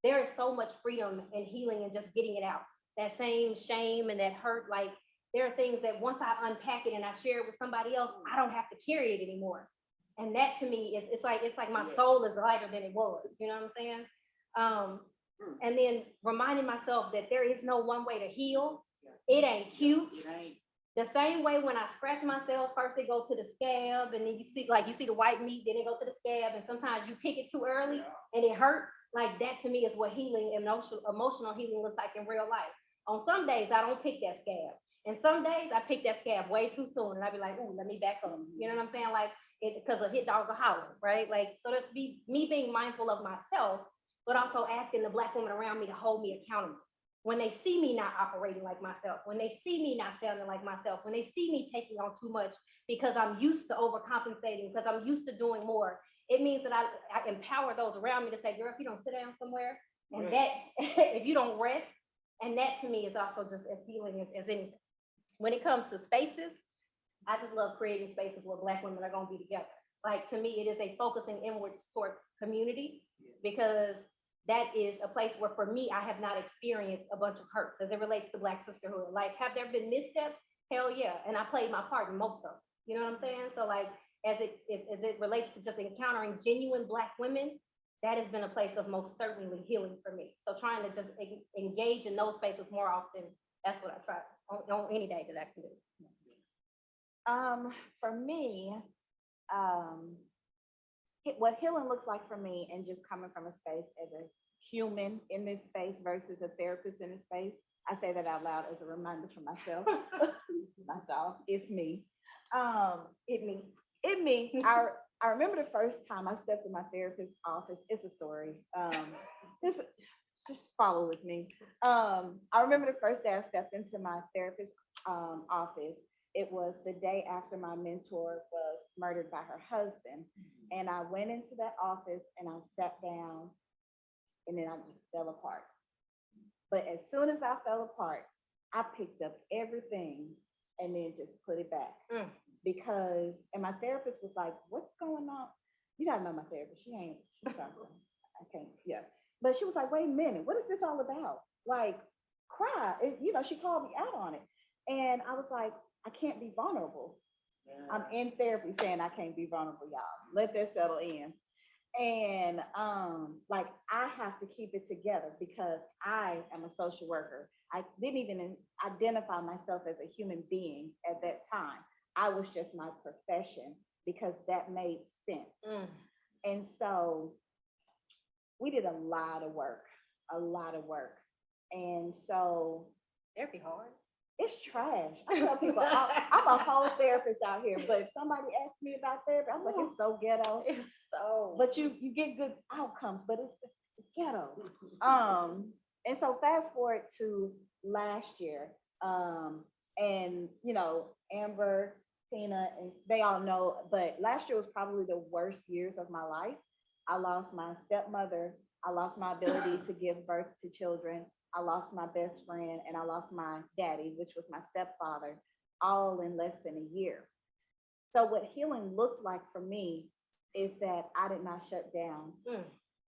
there is so much freedom and healing and just getting it out. That same shame and that hurt, like there are things that once I unpack it and I share it with somebody else, I don't have to carry it anymore. And that to me is it's like my soul is lighter than it was. You know what I'm saying? And then reminding myself that there is no one way to heal. It ain't cute. The same way when I scratch myself, first it go to the scab, and then you see the white meat, then it go to the scab, and sometimes you pick it too early and it hurt. Like that to me is what healing, emotional healing looks like in real life. On some days, I don't pick that scab. And some days I pick that scab way too soon and I be like, ooh, let me back up. You know what I'm saying? Like it because of hit dog or holler, right? Like, so that's me being mindful of myself, but also asking the Black women around me to hold me accountable. When they see me not operating like myself, when they see me not sounding like myself, when they see me taking on too much because I'm used to overcompensating, because I'm used to doing more, it means that I empower those around me to say, girl, if you don't sit down somewhere and that, if you don't rest, and that to me is also just as healing as anything. When it comes to spaces, I just love creating spaces where Black women are going to be together. Like, to me, it is a focusing inwards towards community, because that is a place where, for me, I have not experienced a bunch of hurts as it relates to Black sisterhood. Like, have there been missteps? Hell yeah. And I played my part in most of them. You know what I'm saying? So like, as it relates to just encountering genuine Black women, that has been a place of most certainly healing for me. So trying to just engage in those spaces more often, that's what I try on any day that I can do. For me, what healing looks like for me, and just coming from a space as a human in this space versus a therapist in this space, I say that out loud as a reminder for myself. Not y'all, it's me. It me. I remember the first time I stepped in my therapist's office. It's a story. Just follow with me. I remember the first day I stepped into my therapist's office. It was the day after my mentor was murdered by her husband. And I went into that office and I sat down, and then I just fell apart. But as soon as I fell apart, I picked up everything and then just put it back. Because, and my therapist was like, what's going on? You gotta know my therapist. She's something. I can't, yeah. But she was like, wait a minute, what is this all about? Like, cry. She called me out on it. And I was like, I can't be vulnerable. Yeah. I'm in therapy saying I can't be vulnerable, y'all. Let that settle in. And like, I have to keep it together because I am a social worker. I didn't even identify myself as a human being at that time. I was just my profession because that made sense. And so we did a lot of work. And so That'd be hard. it's trash. I tell people, I'm a whole therapist out here, but if somebody asks me about therapy, I'm like, it's so ghetto. It's so. But you get good outcomes, but it's ghetto. And so fast forward to last year, and Amber, Tina, and they all know, but last year was probably the worst years of my life. I lost my stepmother. I lost my ability to give birth to children. I lost my best friend, and I lost my daddy, which was my stepfather, all in less than a year. So what healing looked like for me is that I did not shut down.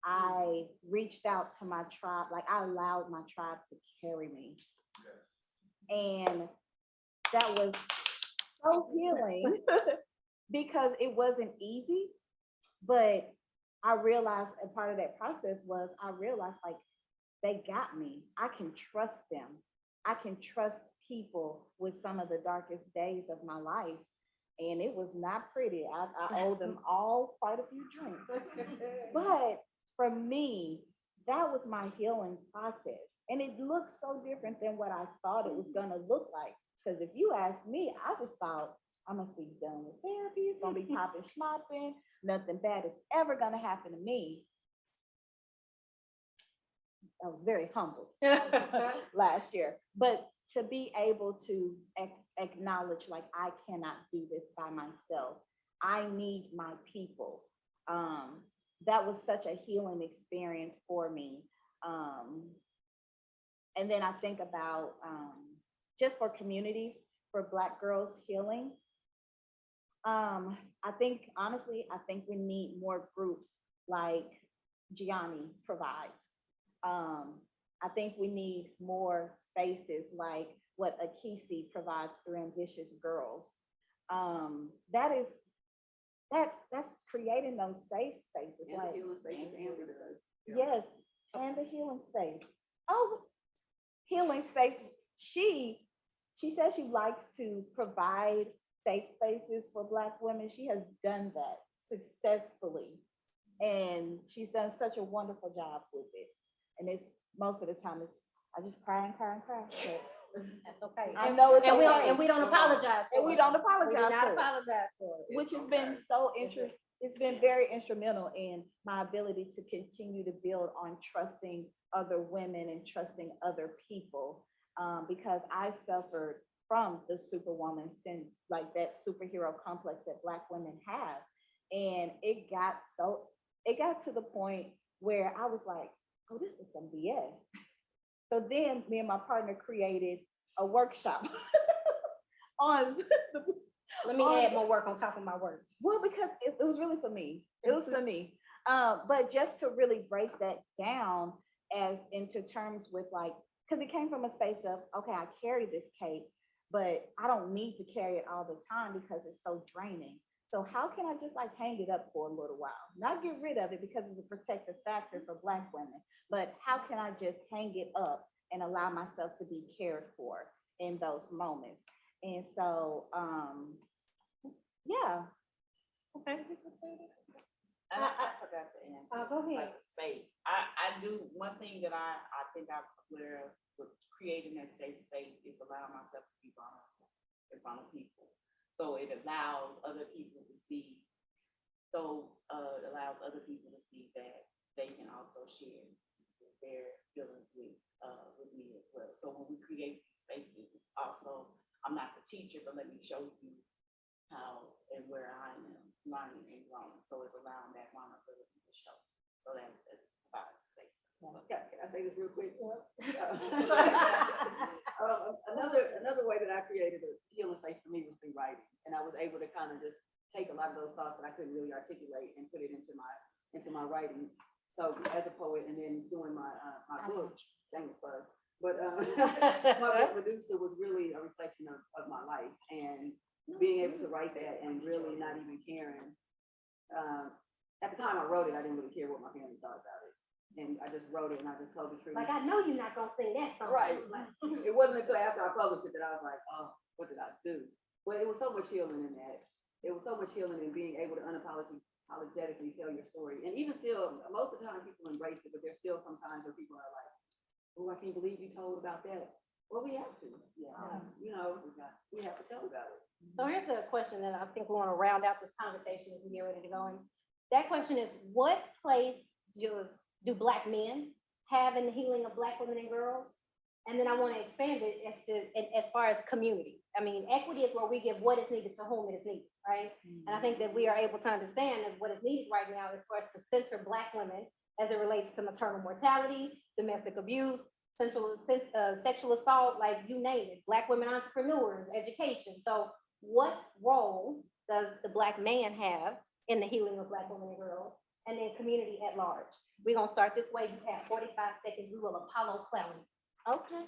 I reached out to my tribe, like I allowed my tribe to carry me. And that was so healing because it wasn't easy, but I realized a part of that process was I realized like, they got me. I can trust them. I can trust people with some of the darkest days of my life. And it was not pretty. I owe them all quite a few drinks. But for me, that was my healing process. And it looked so different than what I thought it was going to look like. Because if you ask me, I just thought, I must be done with therapy. It's going to be popping, schmopping. Nothing bad is ever going to happen to me. I was very humble last year, but to be able to acknowledge like, I cannot do this by myself. I need my people. That was such a healing experience for me. And then I think about just for communities, for Black girls healing. I think, honestly, we need more groups like Gianni provides. I think we need more spaces like what Akisi provides through Ambitious Girls. That's creating those safe spaces. And like healing spaces, Amber does. Yes, and the healing space. Oh, healing space. She says she likes to provide safe spaces for Black women. She has done that successfully. And she's done such a wonderful job with it. And it's most of the time it's I just cry and cry and cry. That's okay. I know it's And we don't, okay. and we don't apologize. And for we it. don't We do apologize not for it. apologize for it. Which has been so interesting. It's been very instrumental in my ability to continue to build on trusting other women and trusting other people, because I suffered from the superwoman since, like, that superhero complex that Black women have. And it got to the point where I was like, oh, this is some BS. So then me and my partner created a workshop on Let me add more work on top of my work. well, because it was really for me. It was for me. But just to really break that down as into terms with, like, because it came from a space of, okay, I carry this cape, but I don't need to carry it all the time because it's so draining. So how can I just, like, hang it up for a little while? Not get rid of it because it's a protective factor for Black women, but how can I just hang it up and allow myself to be cared for in those moments? And so, yeah. Okay. I forgot to answer. Go ahead. Like space. I do, one thing that I think I'm aware with creating that safe space is allowing myself to be vulnerable in front of people. So it allows other people to see, it allows other people to see that they can also share their feelings with me as well. So when we create these spaces, it's also, I'm not the teacher, but let me show you how and where I am learning and growing. So it's allowing that vulnerability to show. So that provides a safe space. Can I say this real quick? Another way that I created a healing space for me was through writing, and I was able to kind of just take a lot of those thoughts that I couldn't really articulate and put it into my writing. So as a poet, and then doing my book, shameless plug, but my book Medusa was really a reflection of my life, and being able to write that and really not even caring. At the time I wrote it, I didn't really care what my family thought about it. And I just wrote it and I just told the truth. Like, I know you're not gonna sing that song. Right. It wasn't until after I published it that I was like, oh, what did I do? But it was so much healing in that. It was so much healing in being able to unapologetically tell your story. And even still, most of the time people embrace it, but there's still some times where people are like, oh, I can't believe you told about that. Well, we have to. Yeah. We have to tell about it. So here's a question that I think we want to round out this conversation as we get ready to go in. That question is, what place do Black men have in the healing of Black women and girls? And then I want to expand it as far as community. I mean, equity is where we give what is needed to whom it is needed, right? And I think that we are able to understand that what is needed right now is for us to center Black women as it relates to maternal mortality, domestic abuse, sexual assault, like you name it, Black women entrepreneurs, education. So what role does the Black man have in the healing of Black women and girls, and then community at large? We're gonna start this way. You have 45 seconds. We will Apollo clown you. Okay.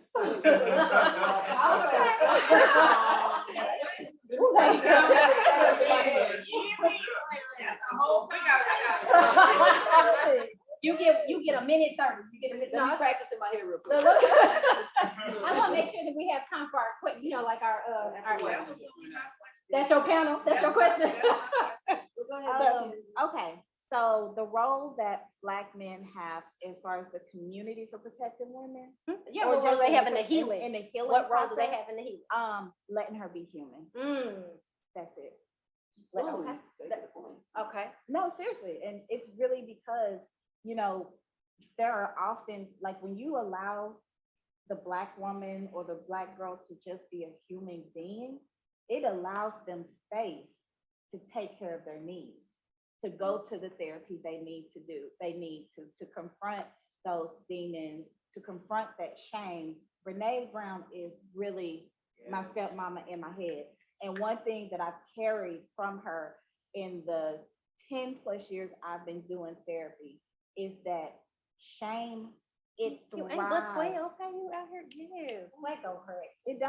You get a minute 30. You get a minute. Let me practice in my head real quick. I want to make sure that we have time for our quick, like our. That's your panel. That's your question. Okay, so the role that Black men have as far as the community for protecting women, Yeah, what role they have in the healing? in the healing What role do they process, have in the healing? letting her be human. That's it. Okay. No, seriously, and it's really because there are often, like, when you allow the Black woman or the Black girl to just be a human being, it allows them space to take care of their needs, to go to the therapy they need to do. They need to confront those demons, to confront that shame. Brene Brown is really my stepmama in my head. And one thing that I've carried from her in the 10 plus years I've been doing therapy is that shame, it You thrives. ain't but 12. Okay, you out here. Yes. Wait, don't correct. It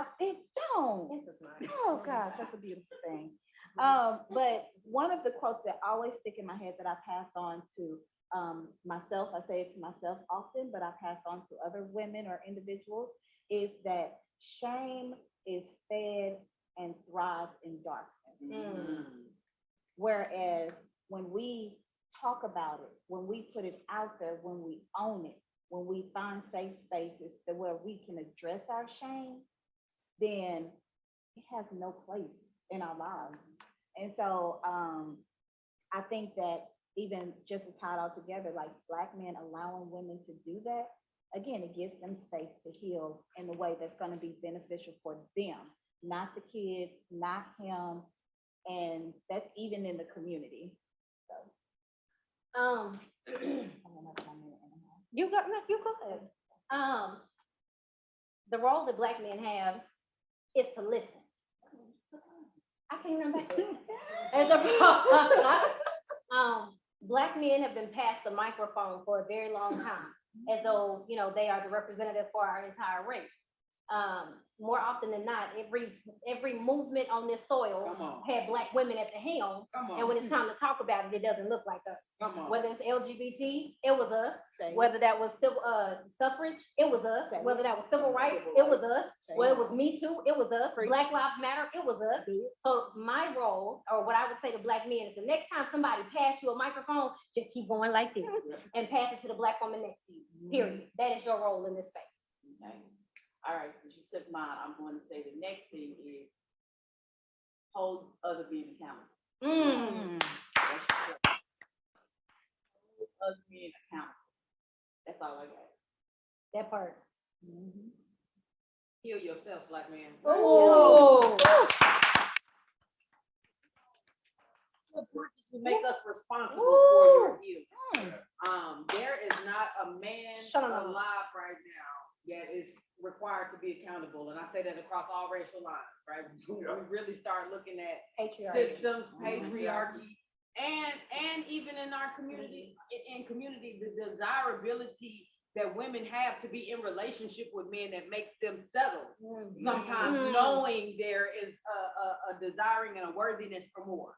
don't. This is mine. Oh gosh, that's a beautiful thing. But one of the quotes that always stick in my head that I pass on to myself, I say it to myself often, but I pass on to other women or individuals, is that shame is fed and thrives in darkness. Whereas when we talk about it, when we put it out there, when we own it, when we find safe spaces to where we can address our shame, then it has no place in our lives. And so I think that even just to tie it all together, like Black men allowing women to do that, again, it gives them space to heal in a way that's going to be beneficial for them, not the kids, not him, and that's even in the community. So. You go, no, you go ahead. The role that Black men have is to listen. I can't remember. Black men have been passed the microphone for a very long time, as though, you know, they are the representative for our entire race. More often than not, every movement on this soil had Black women at the helm. And when it's time to talk about it, it doesn't look like us. Whether it's LGBT, it was us. Whether that was civil suffrage, it was us. Whether that was civil rights, it was us. Whether it was Me Too, it was us. Black Lives Matter, it was us. So my role, or what I would say to Black men, is the next time somebody pass you a microphone, just keep going like this and pass it to the Black woman next to you. Period. That is your role in this space. Okay. All right, since you took mine, I'm going to say the next thing is hold other men accountable. Hold other men accountable. That's all I got. That part. Heal yourself, Black man. Oh. What purpose will make us responsible for your healing? There is not a man alive right now that is required to be accountable, and I say that across all racial lines, right? We really start looking at systems, patriarchy, and even in our community, the desirability that women have to be in relationship with men that makes them settle. Sometimes knowing there is a desiring and a worthiness for more.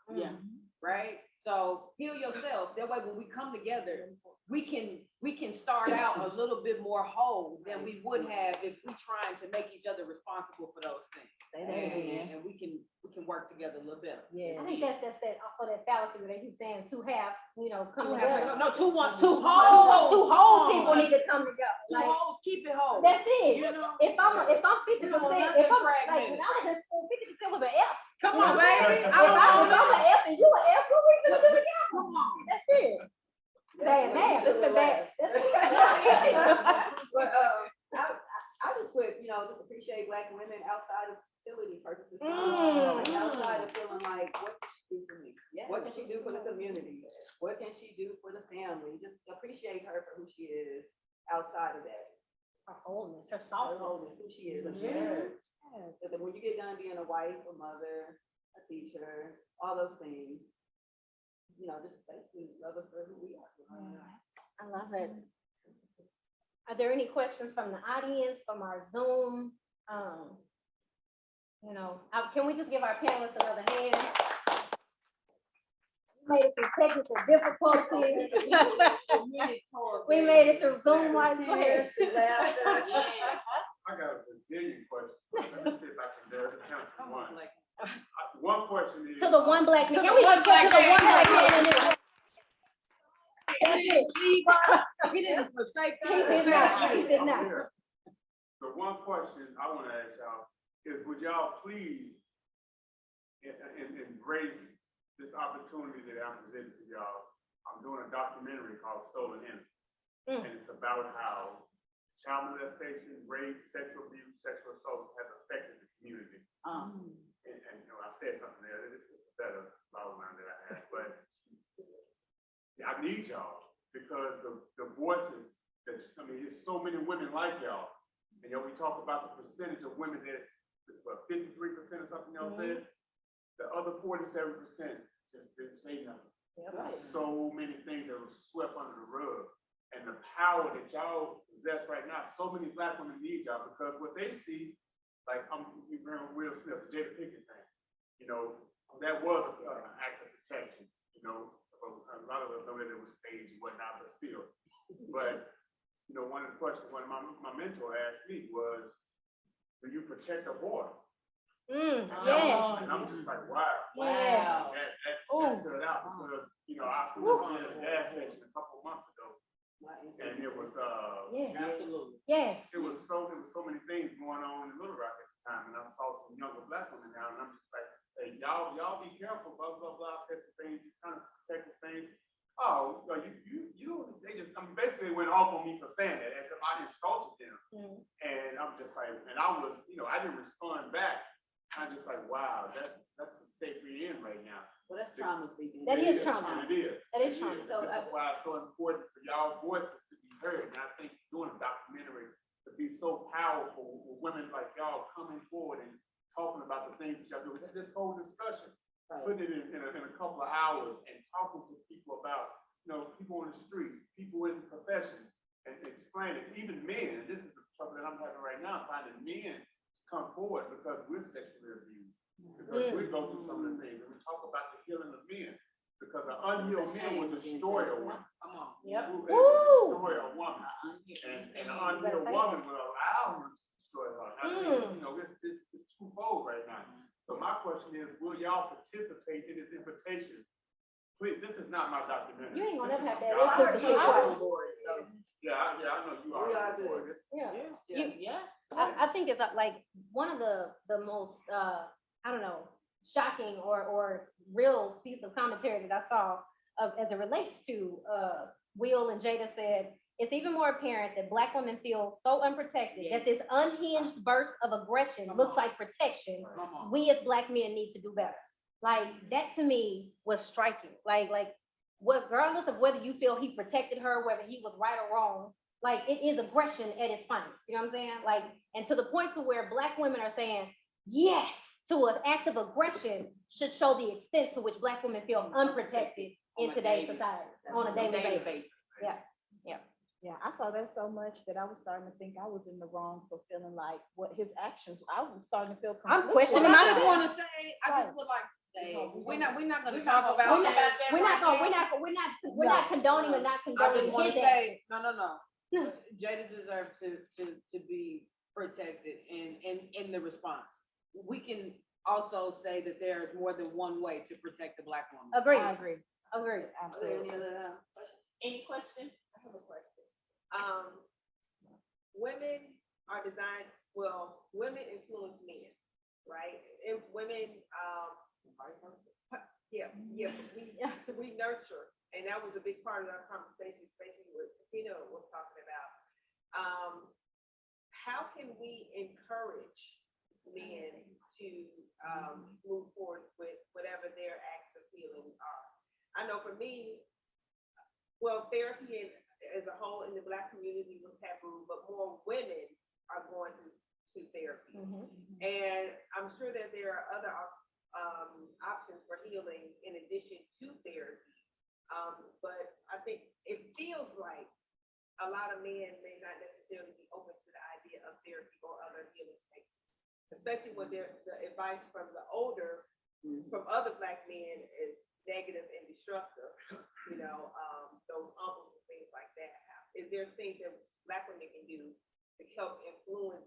Right? So heal yourself. That way, when we come together, we can start out a little bit more whole than we would have if we trying to make each other responsible for those things. And we can work together a little better. I think that's also that fallacy where they keep saying two halves, you know, come together. No, two whole people need to come together. Two holes, keep it whole. That's it. You know? If I'm 50%, if I'm like when I was in school, 50% was an F. Come on, baby. If I'm an F and you an F, what we gonna do together? Come on. That's it. Bad math. That's the bad. But I just put, you know, just appreciate Black women outside of utility purposes. Outside of feeling like, what can she do for me? What can she do for the community? What can she do for the family? Just appreciate her for who she is outside of that. Her wholeness, her softness. Who she is. Because when you get done being a wife, a mother, a teacher, all those things, you know, just basically love us for who we are. I love it. Are there any questions from the audience, from our Zoom? You know, can we just give our panelists another hand? We made it through technical difficulties. We made it through Zoom like this. I got a Brazilian question. Let me see if I can do it. One question is. To the one Black man. Can we just get to the one Black man in this room? He didn't forsake that. He did not. The one question I want to ask y'all is, would y'all please embrace this opportunity that I'm presenting to y'all? I'm doing a documentary called Stolen Innocence, and it's about how child molestation, rape, sexual abuse, sexual assault has affected the community. And you know, I said something there. This is a better bottom line that I had, but I need y'all because the voices that, I mean, there's so many women like y'all. And you know, we talk about the percentage of women that, 53% or something y'all said. The other 47% just didn't say nothing. There's so many things that were swept under the rug. And the power that y'all possess right now, so many Black women need y'all because what they see, like you remember Will Smith, the Jada Pinkett thing, you know, that was an act of protection, you know. A lot of us know that it was staged and whatnot, but still. But you know, one of the questions my mentor asked me was, "Do you protect a boy?" Yes. And I'm just like, wow. Wow. That stood out because you know I was in a gas station a couple of months ago, and And it was, Yeah. Absolutely. Yes. it was so many things going on in Little Rock at the time, and I saw some younger black women now, and I'm just like, hey, y'all be careful, blah, blah, blah, said some things, these kind of protective things. Oh, well, they just, I mean, basically went off on me for saying that, as if I insulted them. And I'm just like, and I was, I didn't respond back. I'm just like, wow, that's the state we're in right now. Well, that's trauma speaking. That is trauma. And it is. That is It trauma. So this is why it's so important for y'all voices to be heard. And I think doing a documentary to be so powerful with women like y'all coming forward and talking about the things that y'all do. This whole discussion, putting it in a couple of hours and talking to people about, people on the streets, people in professions, and explaining, even men. This is the trouble that I'm having right now, finding men to come forward because we're sexually abused. Because we go through some of the things, and we talk about the healing of men. Because an unhealed man will destroy a woman. Come on. Yep. It will destroy a woman. And And an unhealed woman will allow him to destroy her. I mean, it's twofold right now. So my question is, will y'all participate in this invitation? Please, this is not my documentary. You ain't gonna This never is have that. y'all- It's the on board, so. Yeah, I know you are. We are on board. good. This- Yeah. I think it's like one of the most, I don't know, shocking or real piece of commentary that I saw as it relates to Will and Jada said, it's even more apparent that Black women feel so unprotected that this unhinged burst of aggression looks like protection. Come on. We as Black men need to do better. Like that to me was striking. Like regardless of whether you feel he protected her, whether he was right or wrong, like it is aggression at its finest. You know what I'm saying? Like, and to the point to where Black women are saying yes to an act of aggression should show the extent to which Black women feel unprotected in today's society on a daily basis. Yeah, I saw that so much that I was starting to think I was in the wrong for feeling like what his actions, I was starting to feel. I'm complicit. questioning I just myself. want to say, I just would like to say, we're not gonna talk about this. We're not condoning or not I condoning just want his to action. say, no. Jada deserves to be protected in the response. We can also say that there is more than one way to protect the Black woman. Agreed. I agree. Agreed. Are there any other questions? Any questions? I have a question. Women are designed, women influence men, right? And women, we nurture, and that was a big part of our conversation, especially what Katina was talking about. How can we encourage men to move forward with whatever their acts of healing are? I know for me, therapy as a whole in the Black community was taboo, but more women are going to therapy. And I'm sure that there are other options for healing in addition to therapy. But I think it feels like a lot of men may not necessarily be open to the idea of therapy or other healing spaces, especially when the advice from the older, from other Black men is negative and destructive, those uncles and things like that. Is there things that Black women can do to help influence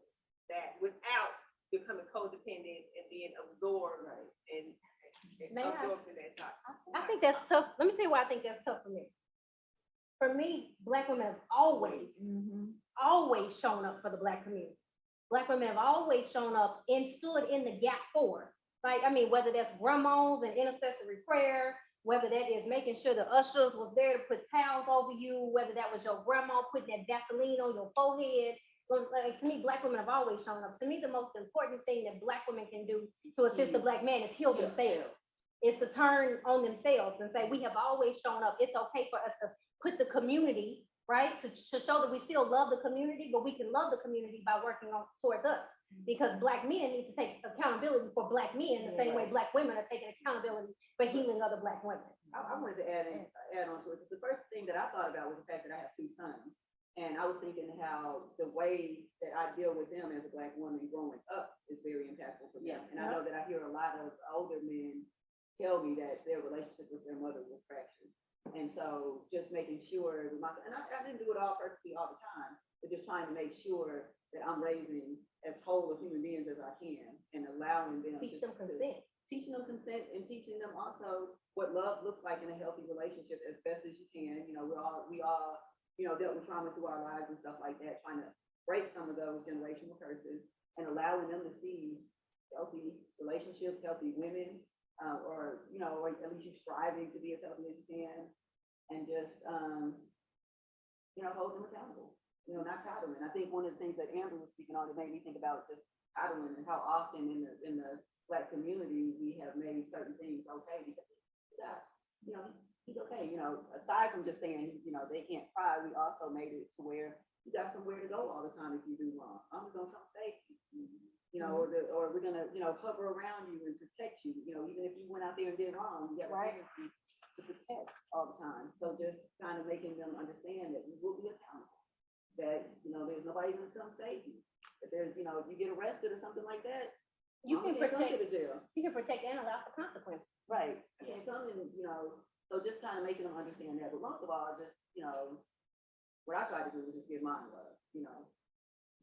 that without becoming codependent and being absorbed and absorbed in that toxic? I think that's tough. Let me tell you why I think that's tough for me. For me, Black women have always shown up for the Black community. Black women have always shown up and stood in the gap for. Like, I mean, whether that's grandmas and intercessory prayer, whether that is making sure the ushers was there to put towels over you, whether that was your grandma putting that Vaseline on your forehead. Like, to me, Black women have always shown up. To me, the most important thing that Black women can do to assist the Black man is heal themselves. It's to turn on themselves and say, we have always shown up. It's okay for us to put the community, right? To show that we still love the community, but we can love the community by working towards us. Because Black men need to take accountability for Black men the same way Black women are taking accountability for healing other Black women. I wanted to add on to it. The first thing that I thought about was the fact that I have two sons. And I was thinking how the way that I deal with them as a Black woman growing up is very impactful for them. And I know that I hear a lot of older men tell me that their relationship with their mother was fractured. And so just making sure with myself, and I didn't do it all perfectly all the time, but just trying to make sure that I'm raising as whole of human beings as I can and allowing them Teach them consent. Teaching them consent and teaching them also what love looks like in a healthy relationship as best as you can. We all dealt with trauma through our lives and stuff like that, trying to break some of those generational curses and allowing them to see healthy relationships, healthy women, or at least you striving to be as healthy as you can, and just hold them accountable. Not coddling. I think one of the things that Amber was speaking on, it made me think about just coddling and how often in the Black community we have made certain things okay because he's okay. Aside from just saying they can't cry, we also made it to where you got somewhere to go all the time if you do wrong. I'm just gonna come save you. Or we're gonna hover around you and protect you. Even if you went out there and did wrong, you got a tendency to protect all the time. So just kind of making them understand that you will be accountable. That there's nobody gonna come save you. That there's if you get arrested or something like that, You can come to the protect, jail. you can protect and allow for consequences. Right. You can't come and so just kind of making them understand that. But most of all, just what I tried to do was just give mine love.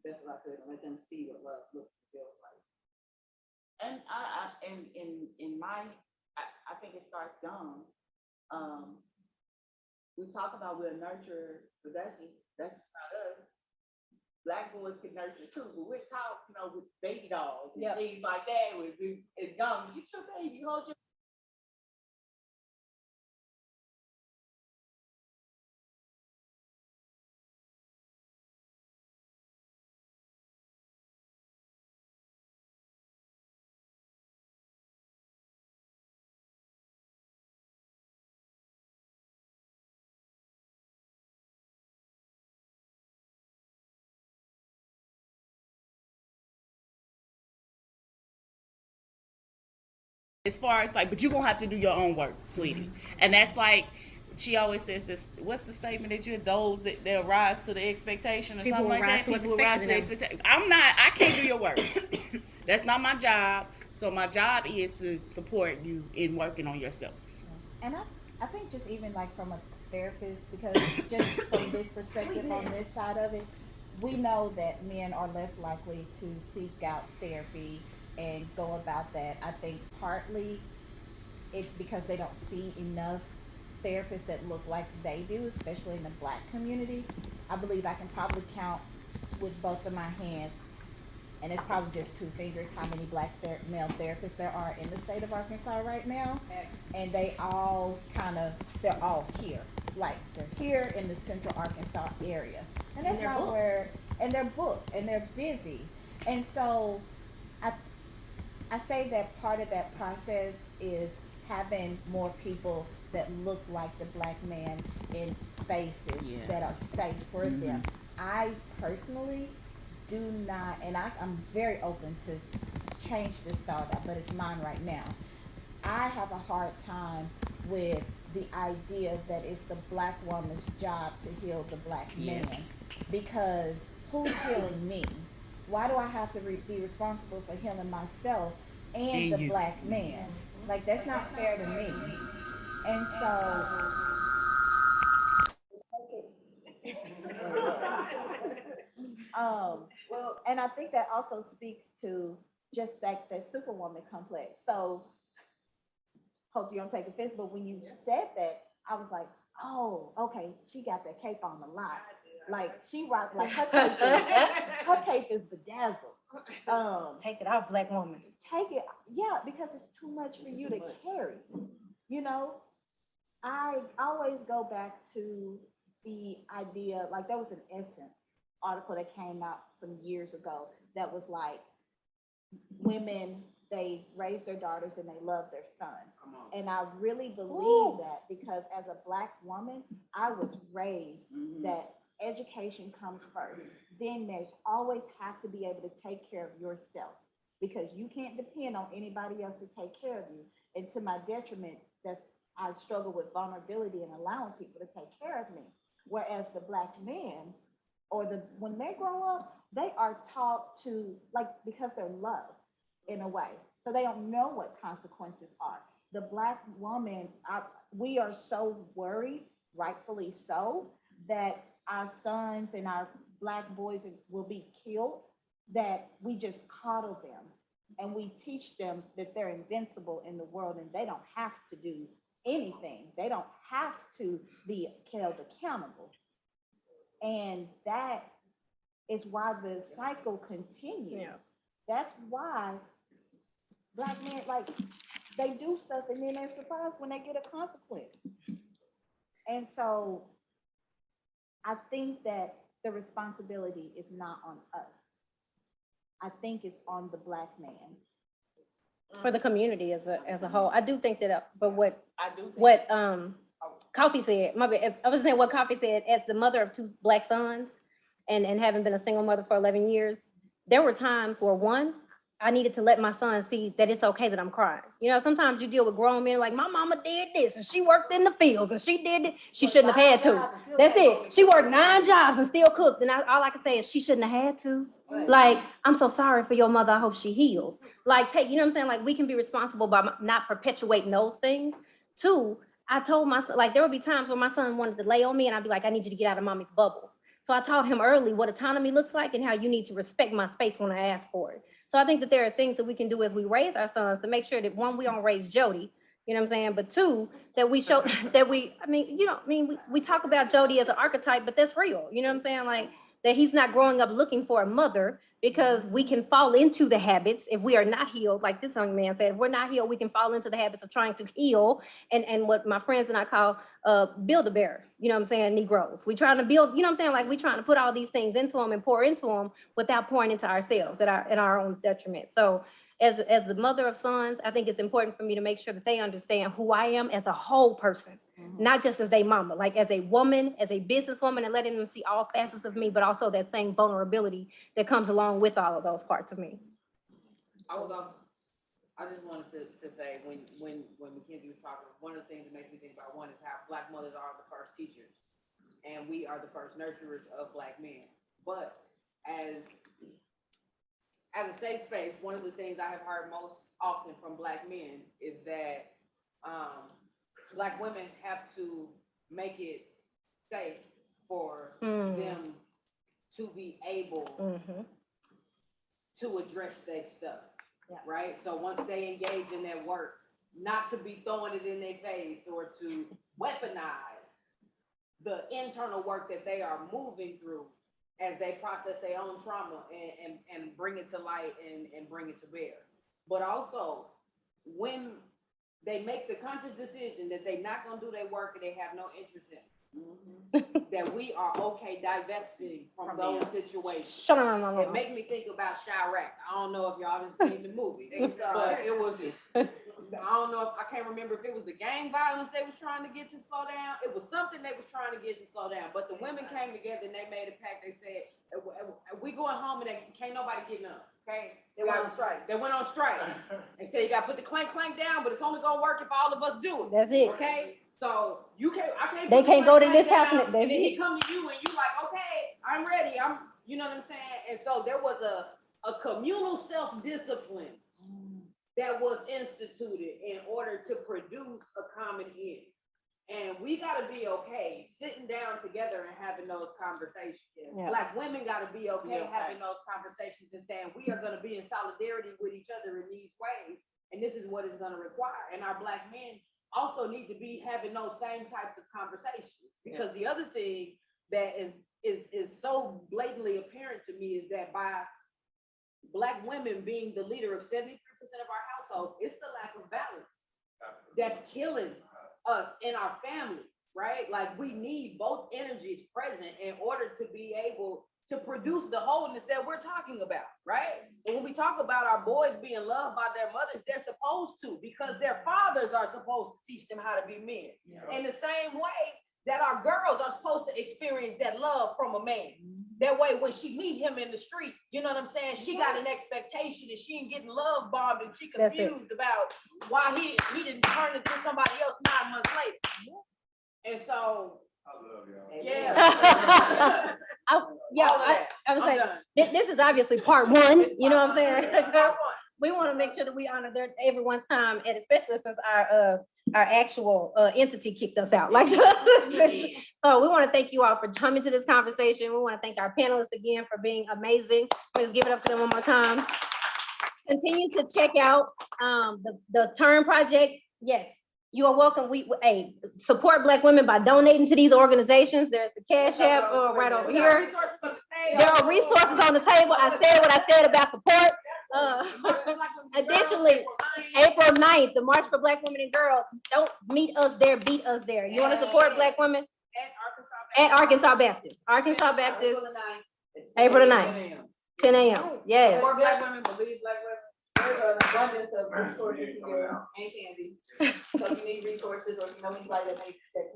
Best as I could and let them see what love looks and feels like. And I think it starts young. We talk about we'll nurture, but that's just not us. Black boys can nurture too, but we're taught, with baby dolls and things like that. It's young. Get your baby, hold your. As far as but you're gonna have to do your own work, sweetie. And that's she always says this. What's the statement that those that they'll rise to the expectation or People something will like rise that? to what's People will rise to the expected expectation. I can't do your work. That's not my job. So my job is to support you in working on yourself. And I think just even from a therapist, because just from this perspective on this side of it, we know that men are less likely to seek out therapy and go about that. I think partly it's because they don't see enough therapists that look like they do, especially in the Black community. I believe I can probably count with both of my hands, and it's probably just 2 fingers, how many Black male therapists there are in the state of Arkansas right now. And they all they're all here. They're here in the central Arkansas area. And that's not booked. And they're booked and they're busy. And so I say that part of that process is having more people that look like the Black man in spaces that are safe for them. I personally do not, and I'm very open to change this thought, but it's mine right now. I have a hard time with the idea that it's the Black woman's job to heal the Black man, because who's healing me? Why do I have to be responsible for healing myself and the Black man? That's not fair to me. And so and I think that also speaks to just that superwoman complex. So hope you don't take offense, but when you said that, I was like, oh, okay, she got that cape on a lot. She rocked her cape is bedazzled. Take it off, Black woman. Take it, because it's too much for you to carry. I always go back to the idea, there was an Essence article that came out some years ago that was women, they raise their daughters and they love their sons. And I really believe that, because as a Black woman, I was raised that education comes first. Then there's always have to be able to take care of yourself, because you can't depend on anybody else to take care of you. And to my detriment, I struggle with vulnerability and allowing people to take care of me. Whereas the Black men, when they grow up, they are taught to, because they're loved in a way. So they don't know what consequences are. The Black woman, we are so worried, rightfully so, that our sons and our Black boys will be killed, that we just coddle them. And we teach them that they're invincible in the world and they don't have to do anything. They don't have to be held accountable. And that is why the cycle continues. Yeah. That's why Black men, like, they do stuff and then they're surprised when they get a consequence. And so I think that the responsibility is not on us. I think it's on the Black man. For the community as a whole. I do think that, but what I do think. Coffee said, I was saying what Coffee said, as the mother of 2 Black sons and having been a single mother for 11 years, there were times where I needed to let my son see that it's okay that I'm crying. You know, sometimes you deal with grown men like, my mama did this and she worked in the fields and she did it. She shouldn't have had to. That's it. She worked 9 jobs and still cooked. And all I can say is she shouldn't have had to. Like, I'm so sorry for your mother. I hope she heals. Like, you know what I'm saying? Like, we can be responsible by not perpetuating those things. 2, I told my son, like, there would be times when my son wanted to lay on me and I'd be like, I need you to get out of mommy's bubble. So I taught him early what autonomy looks like and how you need to respect my space when I ask for it. So I think that there are things that we can do as we raise our sons to make sure that 1, we don't raise Jody, you know what I'm saying? But 2, that we show that we talk about Jody as an archetype, but that's real. You know what I'm saying? Like, that he's not growing up looking for a mother, because we can fall into the habits if we are not healed. Like this young man said, if we're not healed, we can fall into the habits of trying to heal and what my friends and I call build-a-bear, you know what I'm saying, Negroes. We trying to build, you know what I'm saying, like we trying to put all these things into them and pour into them without pouring into ourselves at our own detriment. So as the mother of sons, I think it's important for me to make sure that they understand who I am as a whole person, not just as a mama, like as a woman, as a businesswoman, and letting them see all facets of me, but also that same vulnerability that comes along with all of those parts of me. I just wanted to say, when Mackenzie was talking, one of the things that makes me think about one is how Black mothers are the first teachers, and we are the first nurturers of Black men. But as a safe space, one of the things I have heard most often from Black men is that Black women have to make it safe for them to be able to address their stuff, right? So once they engage in their work, not to be throwing it in their face or to weaponize the internal work that they are moving through as they process their own trauma and bring it to light and bring it to bear. But also, when they make the conscious decision that they're not gonna do their work and they have no interest in it, that we are okay divesting from those situations. It make me think about Chirac. I don't know if y'all have seen the movie, but it was, I don't know, I can't remember if it was the gang violence they was trying to get to slow down. It was something they was trying to get to slow down, but the women came together and they made a pact. They said, we going home and can't nobody get none, okay? They went on strike. They went on strike. They said, you gotta put the clank down, but it's only gonna work if all of us do it. That's it. Okay? So I can't. They can't go to this house. And then he come to you and you like, okay, I'm ready. You know what I'm saying? And so there was a communal self-discipline that was instituted in order to produce a common end. And we gotta be okay sitting down together and having those conversations. Yeah. Black women gotta be okay having those conversations and saying we are gonna be in solidarity with each other in these ways, and this is what it's gonna require. And our Black men also need to be having those same types of conversations, because the other thing that is so blatantly apparent to me is that by Black women being the leader of 73% of our households, it's the lack of balance that's killing us in our families, right? Like, we need both energies present in order to be able to produce the wholeness that we're talking about, right? And when we talk about our boys being loved by their mothers, they're supposed to, because their fathers are supposed to teach them how to be men. In the same way that our girls are supposed to experience that love from a man. That way, when she meet him in the street, you know what I'm saying? She got an expectation that she ain't getting love bombed and she confused about why he didn't turn into somebody else 9 months later. And so, I love y'all. yeah. I was like, this is obviously part 1, you know what I'm saying? We want to make sure that we honor everyone's time, and especially since our actual entity kicked us out. Like, so we want to thank you all for coming to this conversation. We want to thank our panelists again for being amazing. Let's give it up for them one more time. Continue to check out the T.U.R.N project. Yes. You are welcome. Hey, support Black women by donating to these organizations. There's the Cash App right over here. There are resources on the table. I said what I said about support. Additionally, April 9th, the March for Black Women and Girls. Don't meet us there, beat us there. You want to support Black women? At Arkansas Baptist. Arkansas Baptist, April the 9th, 10 a.m. Yes. More Black women believe Black women. There's an abundance of resources here and candy. So if you need resources or if you know anybody that